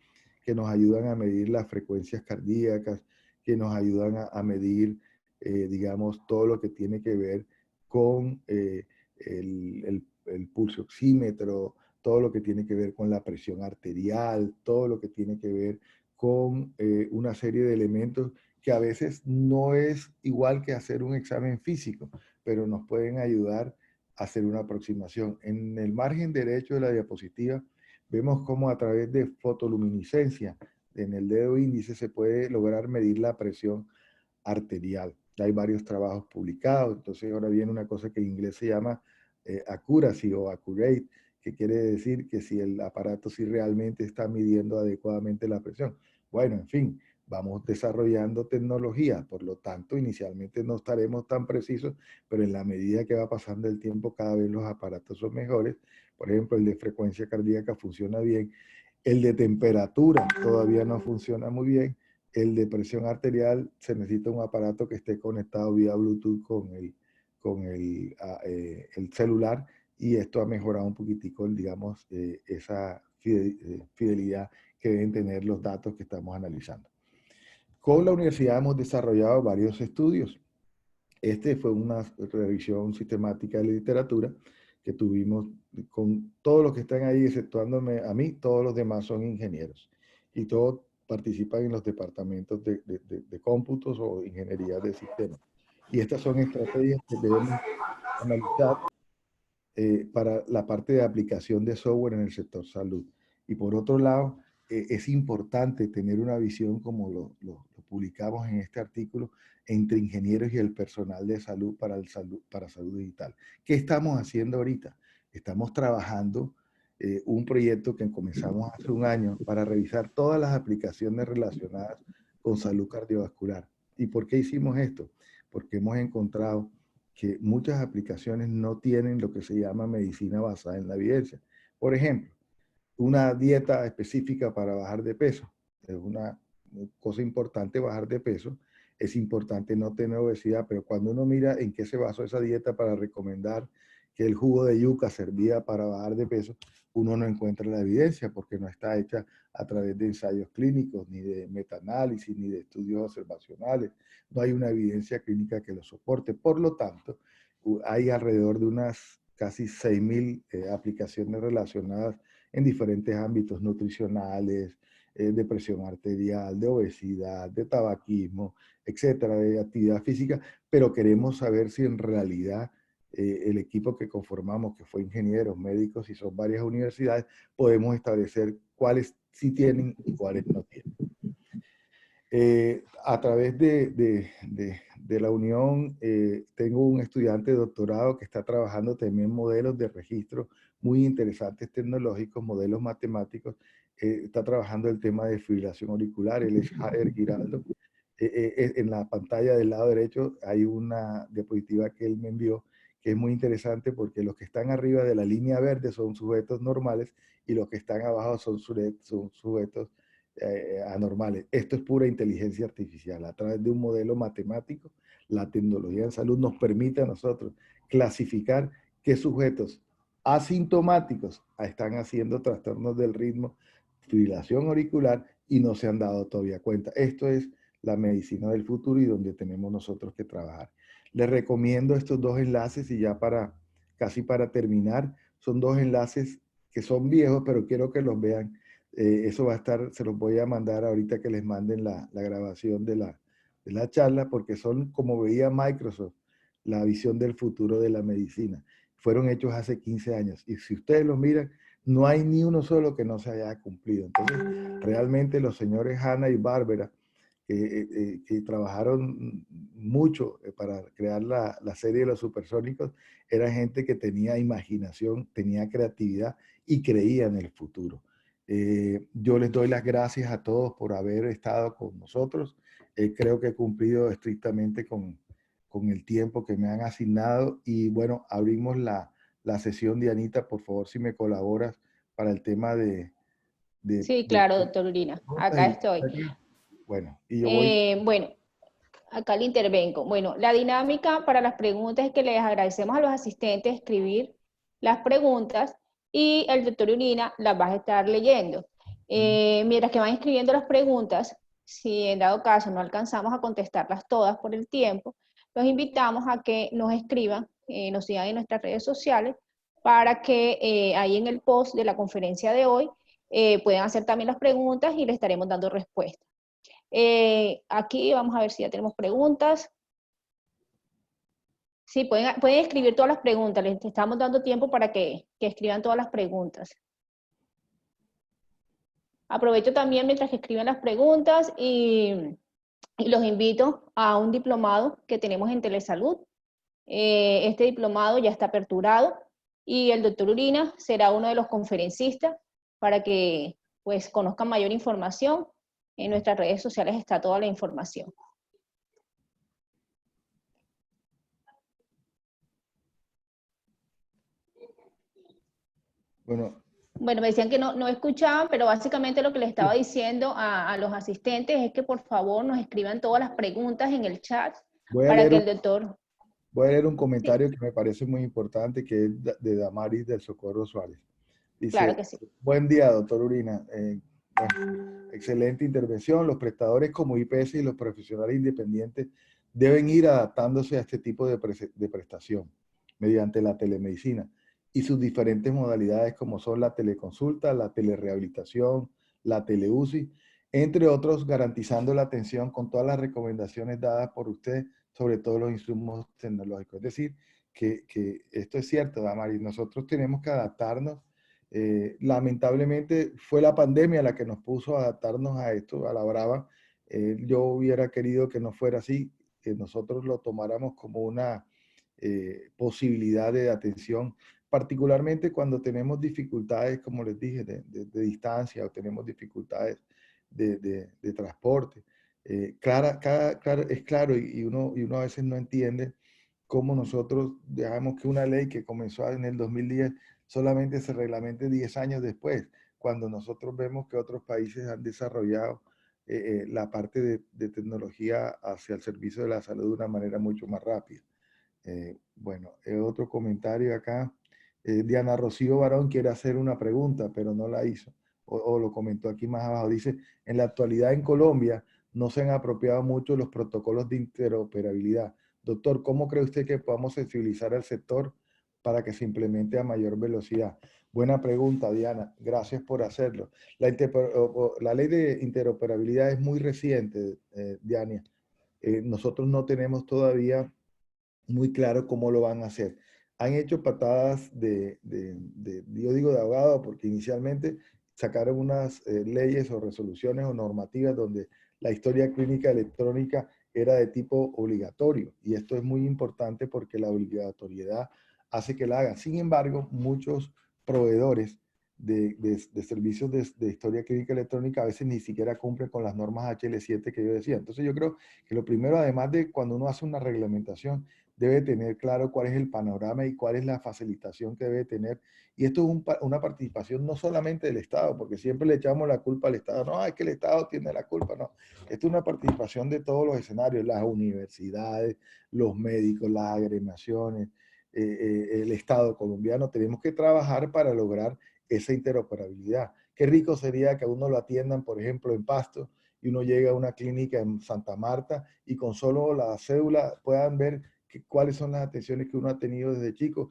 que nos ayudan a medir las frecuencias cardíacas, que nos ayudan a medir, digamos, todo lo que tiene que ver con el pulso oxímetro, todo lo que tiene que ver con la presión arterial, todo lo que tiene que ver con una serie de elementos que a veces no es igual que hacer un examen físico, pero nos pueden ayudar a hacer una aproximación. En el margen derecho de la diapositiva vemos cómo a través de fotoluminiscencia en el dedo índice se puede lograr medir la presión arterial. Ya hay varios trabajos publicados, entonces ahora viene una cosa que en inglés se llama accuracy o accurate, que quiere decir que si el aparato sí realmente está midiendo adecuadamente la presión. Bueno, en fin, vamos desarrollando tecnología, por lo tanto, inicialmente no estaremos tan precisos, pero en la medida que va pasando el tiempo, cada vez los aparatos son mejores. Por ejemplo, el de frecuencia cardíaca funciona bien, el de temperatura todavía no funciona muy bien, el de presión arterial se necesita un aparato que esté conectado vía Bluetooth con el celular, y esto ha mejorado un poquitico, digamos, esa fidelidad que deben tener los datos que estamos analizando. Con la universidad hemos desarrollado varios estudios. Este fue una revisión sistemática de la literatura que tuvimos con todos los que están ahí, exceptuándome a mí, todos los demás son ingenieros y todos participan en los departamentos de cómputos o ingeniería de sistemas. Y estas son estrategias que debemos analizar para la parte de aplicación de software en el sector salud. Y por otro lado, es importante tener una visión, como lo publicamos en este artículo, entre ingenieros y el personal de salud para salud digital. ¿Qué estamos haciendo ahorita? Estamos trabajando un proyecto que comenzamos hace un año para revisar todas las aplicaciones relacionadas con salud cardiovascular. ¿Y por qué hicimos esto? Porque hemos encontrado que muchas aplicaciones no tienen lo que se llama medicina basada en la evidencia. Por ejemplo, una dieta específica para bajar de peso. Es una cosa importante bajar de peso. Es importante no tener obesidad, pero cuando uno mira en qué se basó esa dieta para recomendar que el jugo de yuca servía para bajar de peso, uno no encuentra la evidencia porque no está hecha a través de ensayos clínicos, ni de metaanálisis, ni de estudios observacionales. No hay una evidencia clínica que lo soporte. Por lo tanto, hay alrededor de unas casi 6.000 aplicaciones relacionadas en diferentes ámbitos nutricionales, de presión arterial, de obesidad, de tabaquismo, etcétera, de actividad física, pero queremos saber si en realidad el equipo que conformamos, que fue ingenieros, médicos y son varias universidades, podemos establecer cuáles sí tienen y cuáles no tienen. A través de la unión, tengo un estudiante de doctorado que está trabajando también modelos de registro muy interesantes tecnológicos, modelos matemáticos. Está trabajando el tema de fibrilación auricular. Él es Jader Giraldo. En la pantalla del lado derecho hay una diapositiva que él me envió, que es muy interesante porque los que están arriba de la línea verde son sujetos normales y los que están abajo son sujetos anormales. Esto es pura inteligencia artificial. A través de un modelo matemático, la tecnología en salud nos permite a nosotros clasificar qué sujetos asintomáticos están haciendo trastornos del ritmo, fibrilación auricular, y no se han dado todavía cuenta. Esto es la medicina del futuro y donde tenemos nosotros que trabajar. Les recomiendo estos dos enlaces y ya casi para terminar, son dos enlaces que son viejos, pero quiero que los vean. Eso va a estar, se los voy a mandar ahorita que les manden la grabación de la charla, porque son, como veía Microsoft, la visión del futuro de la medicina. Fueron hechos hace 15 años y si ustedes los miran, no hay ni uno solo que no se haya cumplido. Entonces, realmente los señores Hanna y Barbera, que trabajaron mucho para crear la serie de los supersónicos, era gente que tenía imaginación, tenía creatividad y creía en el futuro. Yo les doy las gracias a todos por haber estado con nosotros. Creo que he cumplido estrictamente con el tiempo que me han asignado y bueno, abrimos la sesión. Dianita, por favor, si me colaboras para el tema de Sí, de claro, doctor Urina. preguntas Acá y estoy. bueno, y yo voy. Bueno, acá le intervengo. Bueno, la dinámica para las preguntas es que les agradecemos a los asistentes escribir las preguntas y el doctor Urina las va a estar leyendo. Mientras que van escribiendo las preguntas, si en dado caso no alcanzamos a contestarlas todas por el tiempo, los invitamos a que nos escriban, nos sigan en nuestras redes sociales para que ahí en el post de la conferencia de hoy puedan hacer también las preguntas y le estaremos dando respuesta. Aquí vamos a ver si ya tenemos preguntas. Sí, pueden escribir todas las preguntas. Les estamos dando tiempo para que escriban todas las preguntas. Aprovecho también mientras que escriben las preguntas y los invito a un diplomado que tenemos en Telesalud. Este diplomado ya está aperturado y el doctor Urina será uno de los conferencistas para que pues conozcan mayor información. En nuestras redes sociales está toda la información. Bueno, Bueno, me decían que no escuchaban, pero básicamente lo que les estaba diciendo a los asistentes es que por favor nos escriban todas las preguntas en el chat voy a para leer que un, el doctor... voy a leer un Sí, comentario que me parece muy importante, que es de Damaris del Socorro Suárez. claro Dice, que sí. buen día, doctor Urina. Bueno, excelente intervención. Los prestadores como IPS y los profesionales independientes deben ir adaptándose a este tipo de prestación mediante la telemedicina y sus diferentes modalidades como son la teleconsulta, la telerehabilitación, la teleUCI, entre otros, garantizando la atención con todas las recomendaciones dadas por usted sobre todos los insumos tecnológicos. Es decir, que esto es cierto, Damaris, nosotros tenemos que adaptarnos. Lamentablemente fue la pandemia la que nos puso a adaptarnos a esto, a la brava. Yo hubiera querido que no fuera así, que nosotros lo tomáramos como una posibilidad de atención, particularmente cuando tenemos dificultades, como les dije, de distancia o tenemos dificultades de transporte. Es claro y uno a veces no entiende cómo nosotros dejamos que una ley que comenzó en el 2010 solamente se reglamente 10 años después, cuando nosotros vemos que otros países han desarrollado la parte de tecnología hacia el servicio de la salud de una manera mucho más rápida. Bueno, otro comentario acá. Diana Rocío Barón quiere hacer una pregunta, pero no la hizo, o lo comentó aquí más abajo. Dice, en la actualidad en Colombia no se han apropiado mucho los protocolos de interoperabilidad. Doctor, ¿cómo cree usted que podamos sensibilizar al sector para que se implemente a mayor velocidad? Buena pregunta, Diana. Gracias por hacerlo. La ley de interoperabilidad es muy reciente, Diana. Nosotros no tenemos todavía muy claro cómo lo van a hacer. Han hecho patadas yo digo de abogado, porque inicialmente sacaron unas leyes o resoluciones o normativas donde la historia clínica electrónica era de tipo obligatorio. Y esto es muy importante porque la obligatoriedad hace que la hagan. Sin embargo, muchos proveedores de servicios de historia clínica electrónica a veces ni siquiera cumplen con las normas HL7 que yo decía. Entonces yo creo que lo primero, además de cuando uno hace una reglamentación, debe tener claro cuál es el panorama y cuál es la facilitación que debe tener. Y esto es una participación no solamente del Estado, porque siempre le echamos la culpa al Estado. No, es que el Estado tiene la culpa. No, esto es una participación de todos los escenarios, las universidades, los médicos, las agremiaciones, el Estado colombiano. Tenemos que trabajar para lograr esa interoperabilidad. Qué rico sería que a uno lo atiendan, por ejemplo, en Pasto, y uno llega a una clínica en Santa Marta y con solo la cédula puedan ver cuáles son las atenciones que uno ha tenido desde chico.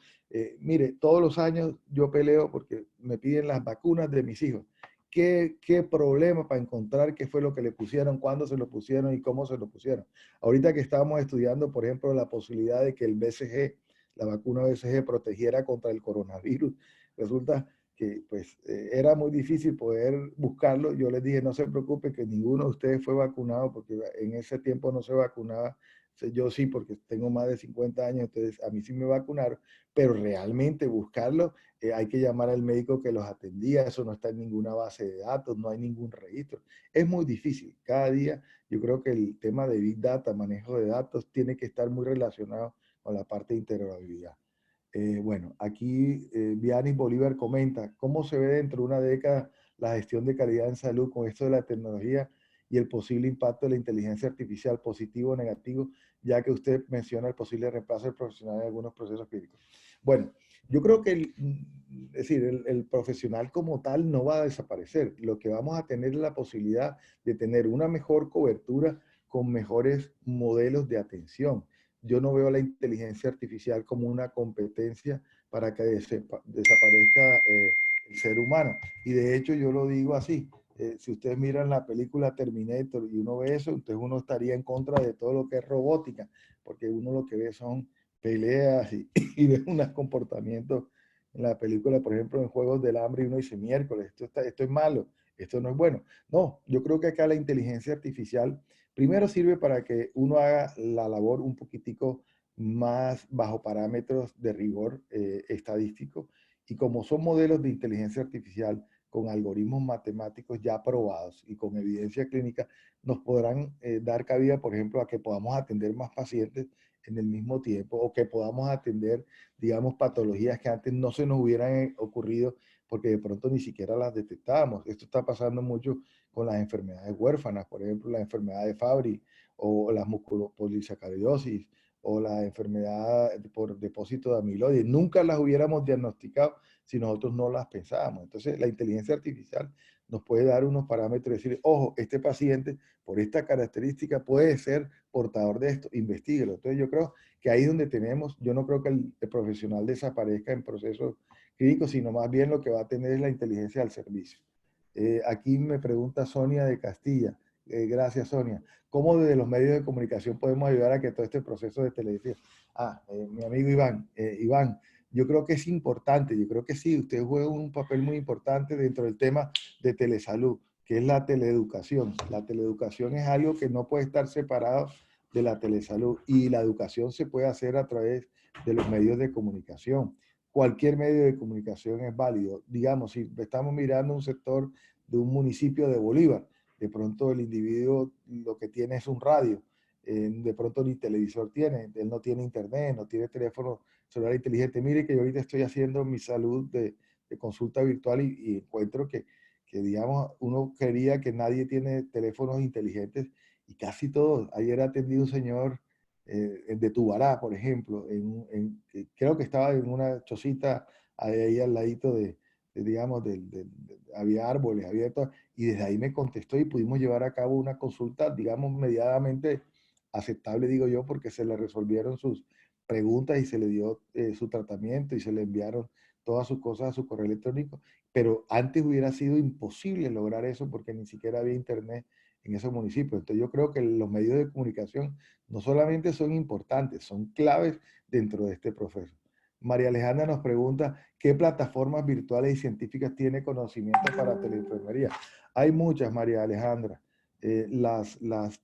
Mire, todos los años yo peleo porque me piden las vacunas de mis hijos. ¿Qué problema para encontrar qué fue lo que le pusieron, cuándo se lo pusieron y cómo se lo pusieron? Ahorita que estábamos estudiando, por ejemplo, la posibilidad de que el BCG, la vacuna BCG, protegiera contra el coronavirus, resulta que pues era muy difícil poder buscarlo. Yo les dije, no se preocupe que ninguno de ustedes fue vacunado porque en ese tiempo no se vacunaba. Yo sí, porque tengo más de 50 años, entonces a mí sí me vacunaron, pero realmente buscarlo, hay que llamar al médico que los atendía, eso no está en ninguna base de datos, no hay ningún registro. Es muy difícil. Cada día yo creo que el tema de Big Data, manejo de datos, tiene que estar muy relacionado con la parte de interoperabilidad. Bueno, aquí Vianis Bolívar comenta, ¿cómo se ve dentro de una década la gestión de calidad en salud con esto de la tecnología y el posible impacto de la inteligencia artificial, positivo o negativo, ya que usted menciona el posible reemplazo del profesional en algunos procesos clínicos. Bueno, yo creo que es decir, el profesional como tal no va a desaparecer. Lo que vamos a tener es la posibilidad de tener una mejor cobertura con mejores modelos de atención. Yo no veo la inteligencia artificial como una competencia para que desaparezca el ser humano. Y de hecho yo lo digo así. Si ustedes miran la película Terminator y uno ve eso, entonces uno estaría en contra de todo lo que es robótica, porque uno lo que ve son peleas y ve unos comportamientos en la película, por ejemplo, en Juegos del Hambre, y uno dice, miércoles, esto es malo, esto no es bueno. No, yo creo que acá la inteligencia artificial primero sirve para que uno haga la labor un poquitico más bajo parámetros de rigor estadístico, y como son modelos de inteligencia artificial con algoritmos matemáticos ya probados y con evidencia clínica, nos podrán dar cabida, por ejemplo, a que podamos atender más pacientes en el mismo tiempo, o que podamos atender, digamos, patologías que antes no se nos hubieran ocurrido porque de pronto ni siquiera las detectábamos. Esto está pasando mucho con las enfermedades huérfanas, por ejemplo, la enfermedad de Fabry o la mucopolisacaridosis o la enfermedad por depósito de amiloide. Nunca las hubiéramos diagnosticado si nosotros no las pensábamos. Entonces, la inteligencia artificial nos puede dar unos parámetros y decir, ojo, este paciente por esta característica puede ser portador de esto, investíguelo. Entonces, yo creo que ahí es donde tenemos, yo no creo que el profesional desaparezca en procesos clínicos, sino más bien lo que va a tener es la inteligencia al servicio. Aquí me pregunta Sonia de Castilla. Gracias, Sonia. ¿Cómo desde los medios de comunicación podemos ayudar a que todo este proceso de televisión? Mi amigo Iván. Iván, yo creo que es importante, yo creo que sí, usted juega un papel muy importante dentro del tema de telesalud, que es la teleeducación. La teleeducación es algo que no puede estar separado de la telesalud, y la educación se puede hacer a través de los medios de comunicación. Cualquier medio de comunicación es válido. Digamos, si estamos mirando un sector de un municipio de Bolívar, de pronto el individuo lo que tiene es un radio, de pronto ni televisor tiene, él no tiene internet, no tiene teléfono celular inteligente. Mire que yo ahorita estoy haciendo mi salud de consulta virtual y encuentro que, digamos, uno quería que nadie tiene teléfonos inteligentes y casi todos. Ayer atendí a un señor de Tubará, por ejemplo, creo que estaba en una chocita ahí al ladito digamos, había árboles, había todo, y desde ahí me contestó y pudimos llevar a cabo una consulta, digamos, medianamente aceptable, digo yo, porque se le resolvieron sus preguntas y se le dio su tratamiento y se le enviaron todas sus cosas a su correo electrónico, pero antes hubiera sido imposible lograr eso porque ni siquiera había internet en esos municipios. Entonces yo creo que los medios de comunicación no solamente son importantes, son claves dentro de este proceso. María Alejandra nos pregunta, ¿qué plataformas virtuales y científicas tiene conocimiento para teleenfermería? Hay muchas, María Alejandra. Las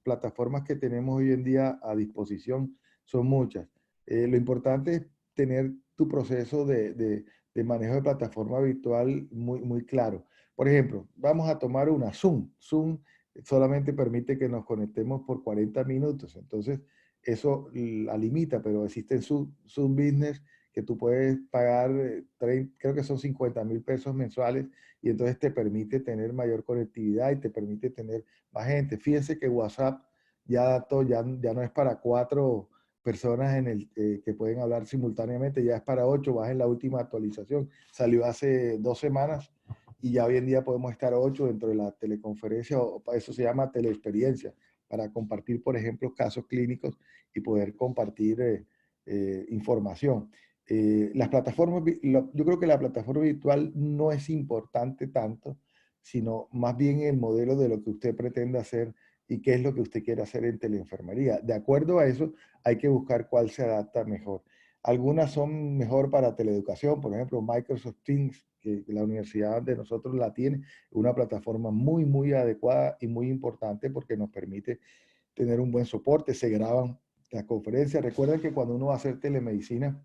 plataformas que tenemos hoy en día a disposición son muchas. Lo importante es tener tu proceso de manejo de plataforma virtual muy, muy claro. Por ejemplo, vamos a tomar una Zoom. Zoom solamente permite que nos conectemos por 40 minutos. Entonces, eso la limita, pero existen Zoom Business que tú puedes pagar, creo que son 50,000 pesos mensuales, y entonces te permite tener mayor conectividad y te permite tener más gente. Fíjense que WhatsApp ya no es para 4 personas que pueden hablar simultáneamente, ya es para 8, vas en la última actualización. Salió hace 2 semanas y ya hoy en día podemos estar 8 dentro de la teleconferencia, o eso se llama teleexperiencia, para compartir, por ejemplo, casos clínicos y poder compartir información. Las plataformas, yo creo que la plataforma virtual no es importante tanto, sino más bien el modelo de lo que usted pretende hacer y qué es lo que usted quiere hacer en teleenfermería. De acuerdo a eso, hay que buscar cuál se adapta mejor. Algunas son mejor para teleeducación, por ejemplo, Microsoft Teams, que la universidad de nosotros la tiene, una plataforma muy, muy adecuada y muy importante porque nos permite tener un buen soporte, se graban las conferencias. Recuerden que cuando uno va a hacer telemedicina,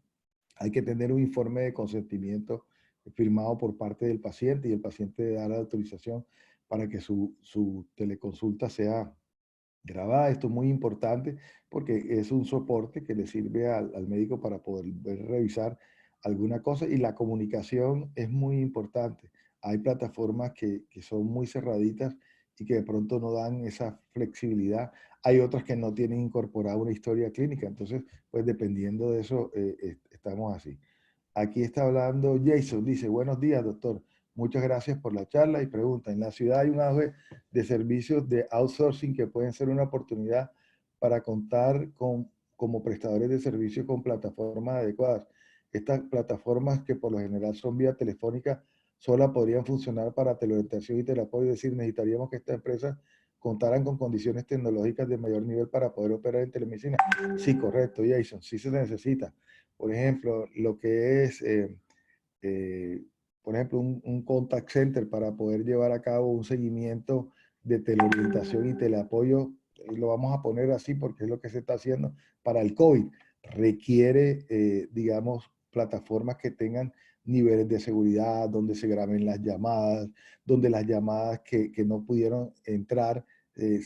hay que tener un informe de consentimiento firmado por parte del paciente, y el paciente da la autorización para que su teleconsulta sea grabada. Esto es muy importante porque es un soporte que le sirve al médico para poder revisar alguna cosa, y la comunicación es muy importante. hay plataformas que son muy cerraditas y que de pronto no dan esa flexibilidad. Hay otras que no tienen incorporada una historia clínica. Entonces, pues dependiendo de eso, estamos así. Aquí está hablando Jason, dice, buenos días, doctor. Muchas gracias por la charla y pregunta. En la ciudad hay un auge de servicios de outsourcing que pueden ser una oportunidad para contar como prestadores de servicios con plataformas adecuadas. Estas plataformas que por lo general son vía telefónica, solo podrían funcionar para teleorientación y teleapoyo. Es decir, necesitaríamos que estas empresas contaran con condiciones tecnológicas de mayor nivel para poder operar en telemedicina. Sí, correcto, Jason, sí se necesita. Por ejemplo, lo que es, por ejemplo, un contact center para poder llevar a cabo un seguimiento de teleorientación y teleapoyo, lo vamos a poner así porque es lo que se está haciendo para el COVID. Requiere, digamos, plataformas que tengan niveles de seguridad, donde se graben las llamadas, donde las llamadas que no pudieron entrar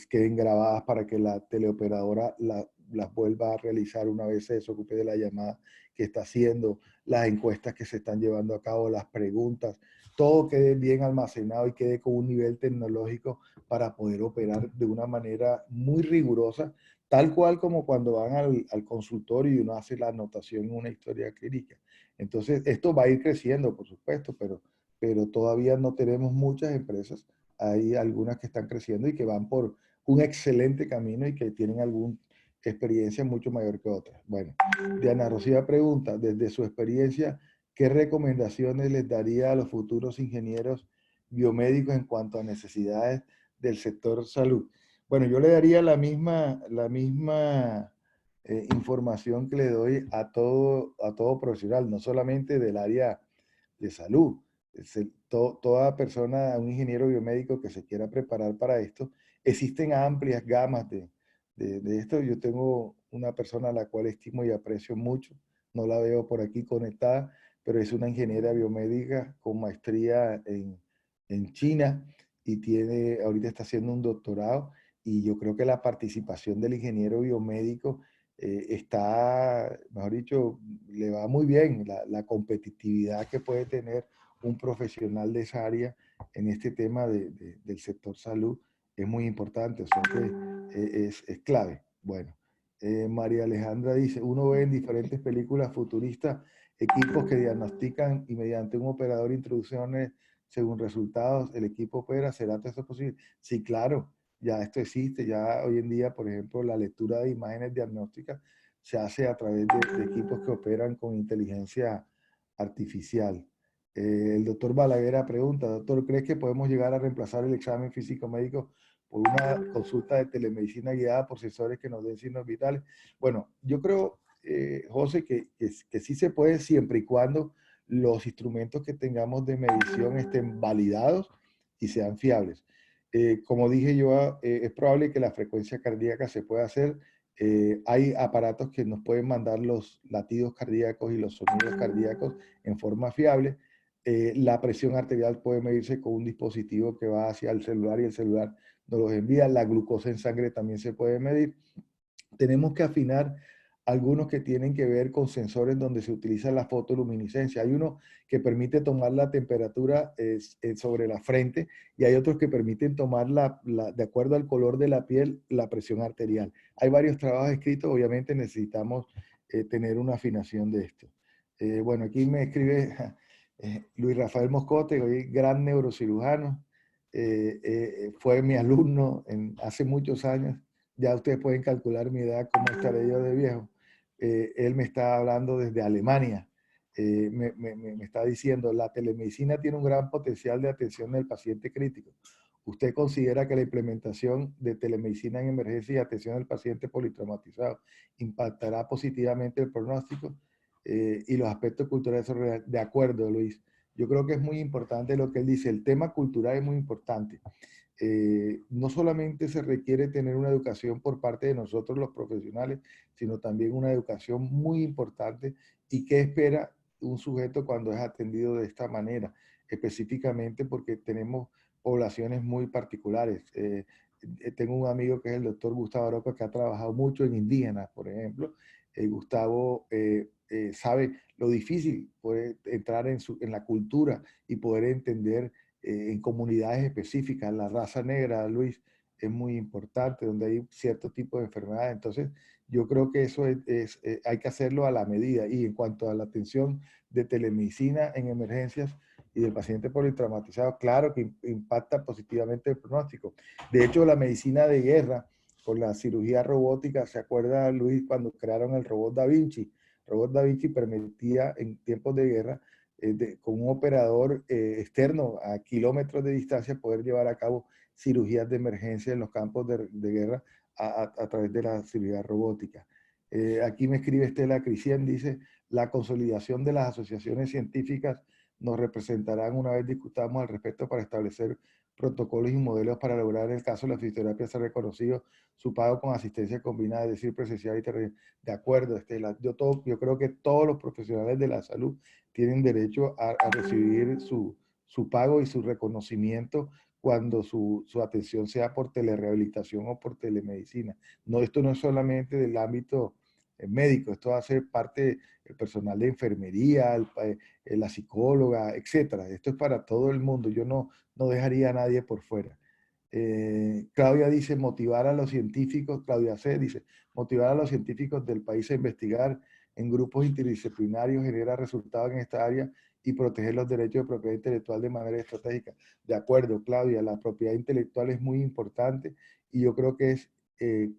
queden grabadas para que la teleoperadora las vuelva a realizar una vez se desocupe de la llamada que está haciendo, las encuestas que se están llevando a cabo, las preguntas, todo quede bien almacenado y quede con un nivel tecnológico para poder operar de una manera muy rigurosa, tal cual como cuando van al consultorio y uno hace la anotación en una historia clínica. Entonces, esto va a ir creciendo, por supuesto, pero todavía no tenemos muchas empresas. Hay algunas que están creciendo y que van por un excelente camino y que tienen alguna experiencia mucho mayor que otras. Bueno, Diana Rocía pregunta, desde su experiencia, ¿qué recomendaciones les daría a los futuros ingenieros biomédicos en cuanto a necesidades del sector salud? Bueno, yo le daría la misma información que le doy a todo profesional, no solamente del área de salud. Toda persona, un ingeniero biomédico que se quiera preparar para esto, existen amplias gamas de esto. Yo tengo una persona a la cual estimo y aprecio mucho, no la veo por aquí conectada, pero es una ingeniera biomédica con maestría en China y ahorita está haciendo un doctorado y yo creo que la participación del ingeniero biomédico está, mejor dicho, le va muy bien la competitividad que puede tener un profesional de esa área en este tema del sector salud es muy importante, o sea que es clave. Bueno, María Alejandra dice, uno ve en diferentes películas futuristas equipos que diagnostican y mediante un operador introducciones según resultados, el equipo opera, ¿será esto posible? Sí, claro, ya esto existe, ya hoy en día, por ejemplo, la lectura de imágenes diagnósticas se hace a través de equipos que operan con inteligencia artificial. El doctor Balaguer pregunta, doctor, ¿crees que podemos llegar a reemplazar el examen físico-médico por una consulta de telemedicina guiada por sensores que nos den signos vitales? Bueno, yo creo, José, que sí se puede siempre y cuando los instrumentos que tengamos de medición estén validados y sean fiables. Como dije yo, es probable que la frecuencia cardíaca se pueda hacer. Hay aparatos que nos pueden mandar los latidos cardíacos y los sonidos cardíacos en forma fiable. La presión arterial puede medirse con un dispositivo que va hacia el celular y el celular nos los envía. La glucosa en sangre también se puede medir. Tenemos que afinar algunos que tienen que ver con sensores donde se utiliza la fotoluminiscencia. Hay uno que permite tomar la temperatura sobre la frente y hay otros que permiten tomar, de acuerdo al color de la piel, la presión arterial. Hay varios trabajos escritos, obviamente necesitamos tener una afinación de esto. Bueno, aquí me escribe Luis Rafael Moscote, hoy gran neurocirujano, fue mi alumno hace muchos años. Ya ustedes pueden calcular mi edad, cómo estaré yo de viejo. Él me está hablando desde Alemania. Me está diciendo, la telemedicina tiene un gran potencial de atención del paciente crítico. ¿Usted considera que la implementación de telemedicina en emergencia y atención al paciente politraumatizado impactará positivamente el pronóstico y los aspectos culturales? De acuerdo, Luis. Yo creo que es muy importante lo que él dice. El tema cultural es muy importante. No solamente se requiere tener una educación por parte de nosotros los profesionales, sino también una educación muy importante y qué espera un sujeto cuando es atendido de esta manera, específicamente porque tenemos poblaciones muy particulares. Tengo un amigo que es el doctor Gustavo Aroca, que ha trabajado mucho en indígenas, por ejemplo. Gustavo sabe lo difícil poder entrar en la cultura y poder entender en comunidades específicas. La raza negra, Luis, es muy importante, donde hay cierto tipo de enfermedades. Entonces, yo creo que eso hay que hacerlo a la medida. Y en cuanto a la atención de telemedicina en emergencias y del paciente politraumatizado, claro que impacta positivamente el pronóstico. De hecho, la medicina de guerra, con la cirugía robótica, ¿se acuerda, Luis, cuando crearon el robot Da Vinci? El robot Da Vinci permitía en tiempos de guerra, con un operador externo a kilómetros de distancia, poder llevar a cabo cirugías de emergencia en los campos de guerra a través de la cirugía robótica. Aquí me escribe Estela Cricien, dice, la consolidación de las asociaciones científicas nos representarán una vez discutamos al respecto para establecer protocolos y modelos para lograr en el caso de la fisioterapia ser reconocido su pago con asistencia combinada, es decir, presencial y terrenal. De acuerdo, Estela. Yo creo que todos los profesionales de la salud tienen derecho a recibir su pago y su reconocimiento cuando su atención sea por telerehabilitación o por telemedicina. No, esto no es solamente del ámbito médico, esto va a ser parte del personal de enfermería, la psicóloga, etcétera. Esto es para todo el mundo. Yo no dejaría a nadie por fuera. Claudia dice, motivar a los científicos, Claudia C. dice, motivar a los científicos del país a investigar en grupos interdisciplinarios genera resultados en esta área y proteger los derechos de propiedad intelectual de manera estratégica. De acuerdo, Claudia, la propiedad intelectual es muy importante y yo creo que es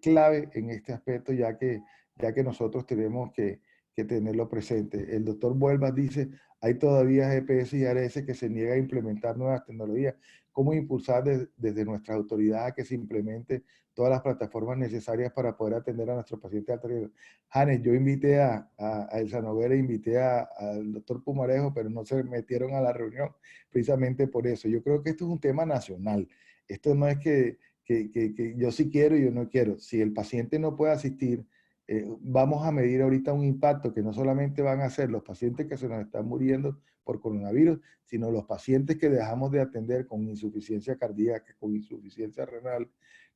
clave en este aspecto, ya que nosotros tenemos que tenerlo presente. El doctor Vuelvas dice, hay todavía GPS y ARS que se niega a implementar nuevas tecnologías. ¿Cómo impulsar desde nuestras autoridades a que se implemente todas las plataformas necesarias para poder atender a nuestros pacientes de alto riesgo? Janes, yo invité a Elsa Noguera, invité al doctor Pumarejo, pero no se metieron a la reunión precisamente por eso. Yo creo que esto es un tema nacional. Esto no es que yo sí quiero y yo no quiero. Si el paciente no puede asistir, vamos a medir ahorita un impacto que no solamente van a ser los pacientes que se nos están muriendo por coronavirus, sino los pacientes que dejamos de atender con insuficiencia cardíaca, con insuficiencia renal,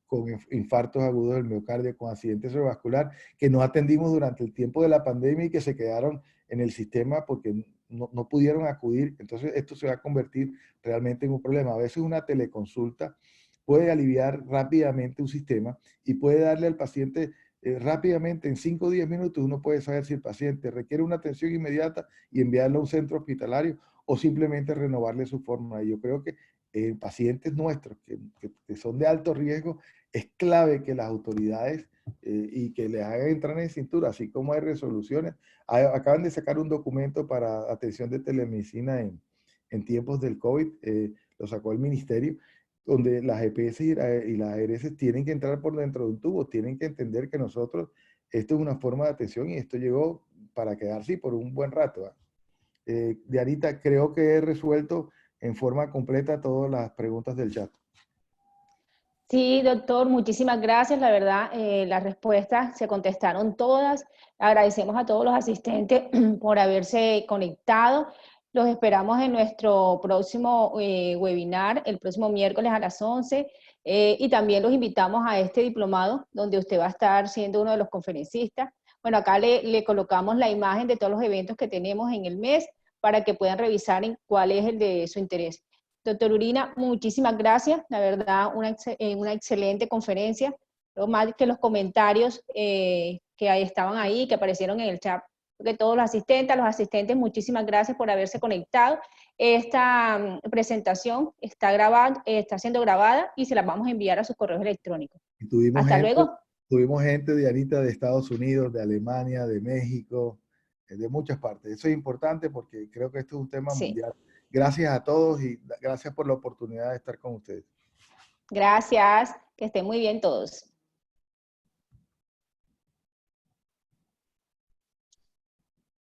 con infartos agudos del miocardio, con accidente cerebrovascular, que no atendimos durante el tiempo de la pandemia y que se quedaron en el sistema porque no pudieron acudir. Entonces esto se va a convertir realmente en un problema. A veces una teleconsulta puede aliviar rápidamente un sistema y puede darle al paciente rápidamente, en 5 o 10 minutos, uno puede saber si el paciente requiere una atención inmediata y enviarlo a un centro hospitalario o simplemente renovarle su fórmula. Y yo creo que pacientes nuestros que son de alto riesgo, es clave que las autoridades y que les hagan entrar en cintura, así como hay resoluciones. Acaban de sacar un documento para atención de telemedicina en tiempos del COVID, lo sacó el ministerio, donde las EPS y las ARS tienen que entrar por dentro de un tubo, tienen que entender que nosotros, esto es una forma de atención y esto llegó para quedarse por un buen rato. Dianita, creo que he resuelto en forma completa todas las preguntas del chat. Sí, doctor, muchísimas gracias. La verdad, las respuestas se contestaron todas. Agradecemos a todos los asistentes por haberse conectado. Los esperamos en nuestro próximo webinar, el próximo miércoles a las 11. Y también los invitamos a este diplomado, donde usted va a estar siendo uno de los conferencistas. Bueno, acá le colocamos la imagen de todos los eventos que tenemos en el mes para que puedan revisar en cuál es el de su interés. Doctor Urina, muchísimas gracias. La verdad, una excelente conferencia. Lo más que los comentarios que estaban ahí, que aparecieron en el chat de todos los asistentes, muchísimas gracias por haberse conectado. Esta presentación está siendo grabada y se la vamos a enviar a sus correos electrónicos. Hasta luego. Tuvimos gente, Dianita, de Estados Unidos, de Alemania, de México, de muchas partes. Eso es importante porque creo que esto es un tema mundial. Gracias a todos y gracias por la oportunidad de estar con ustedes. Gracias, que estén muy bien todos.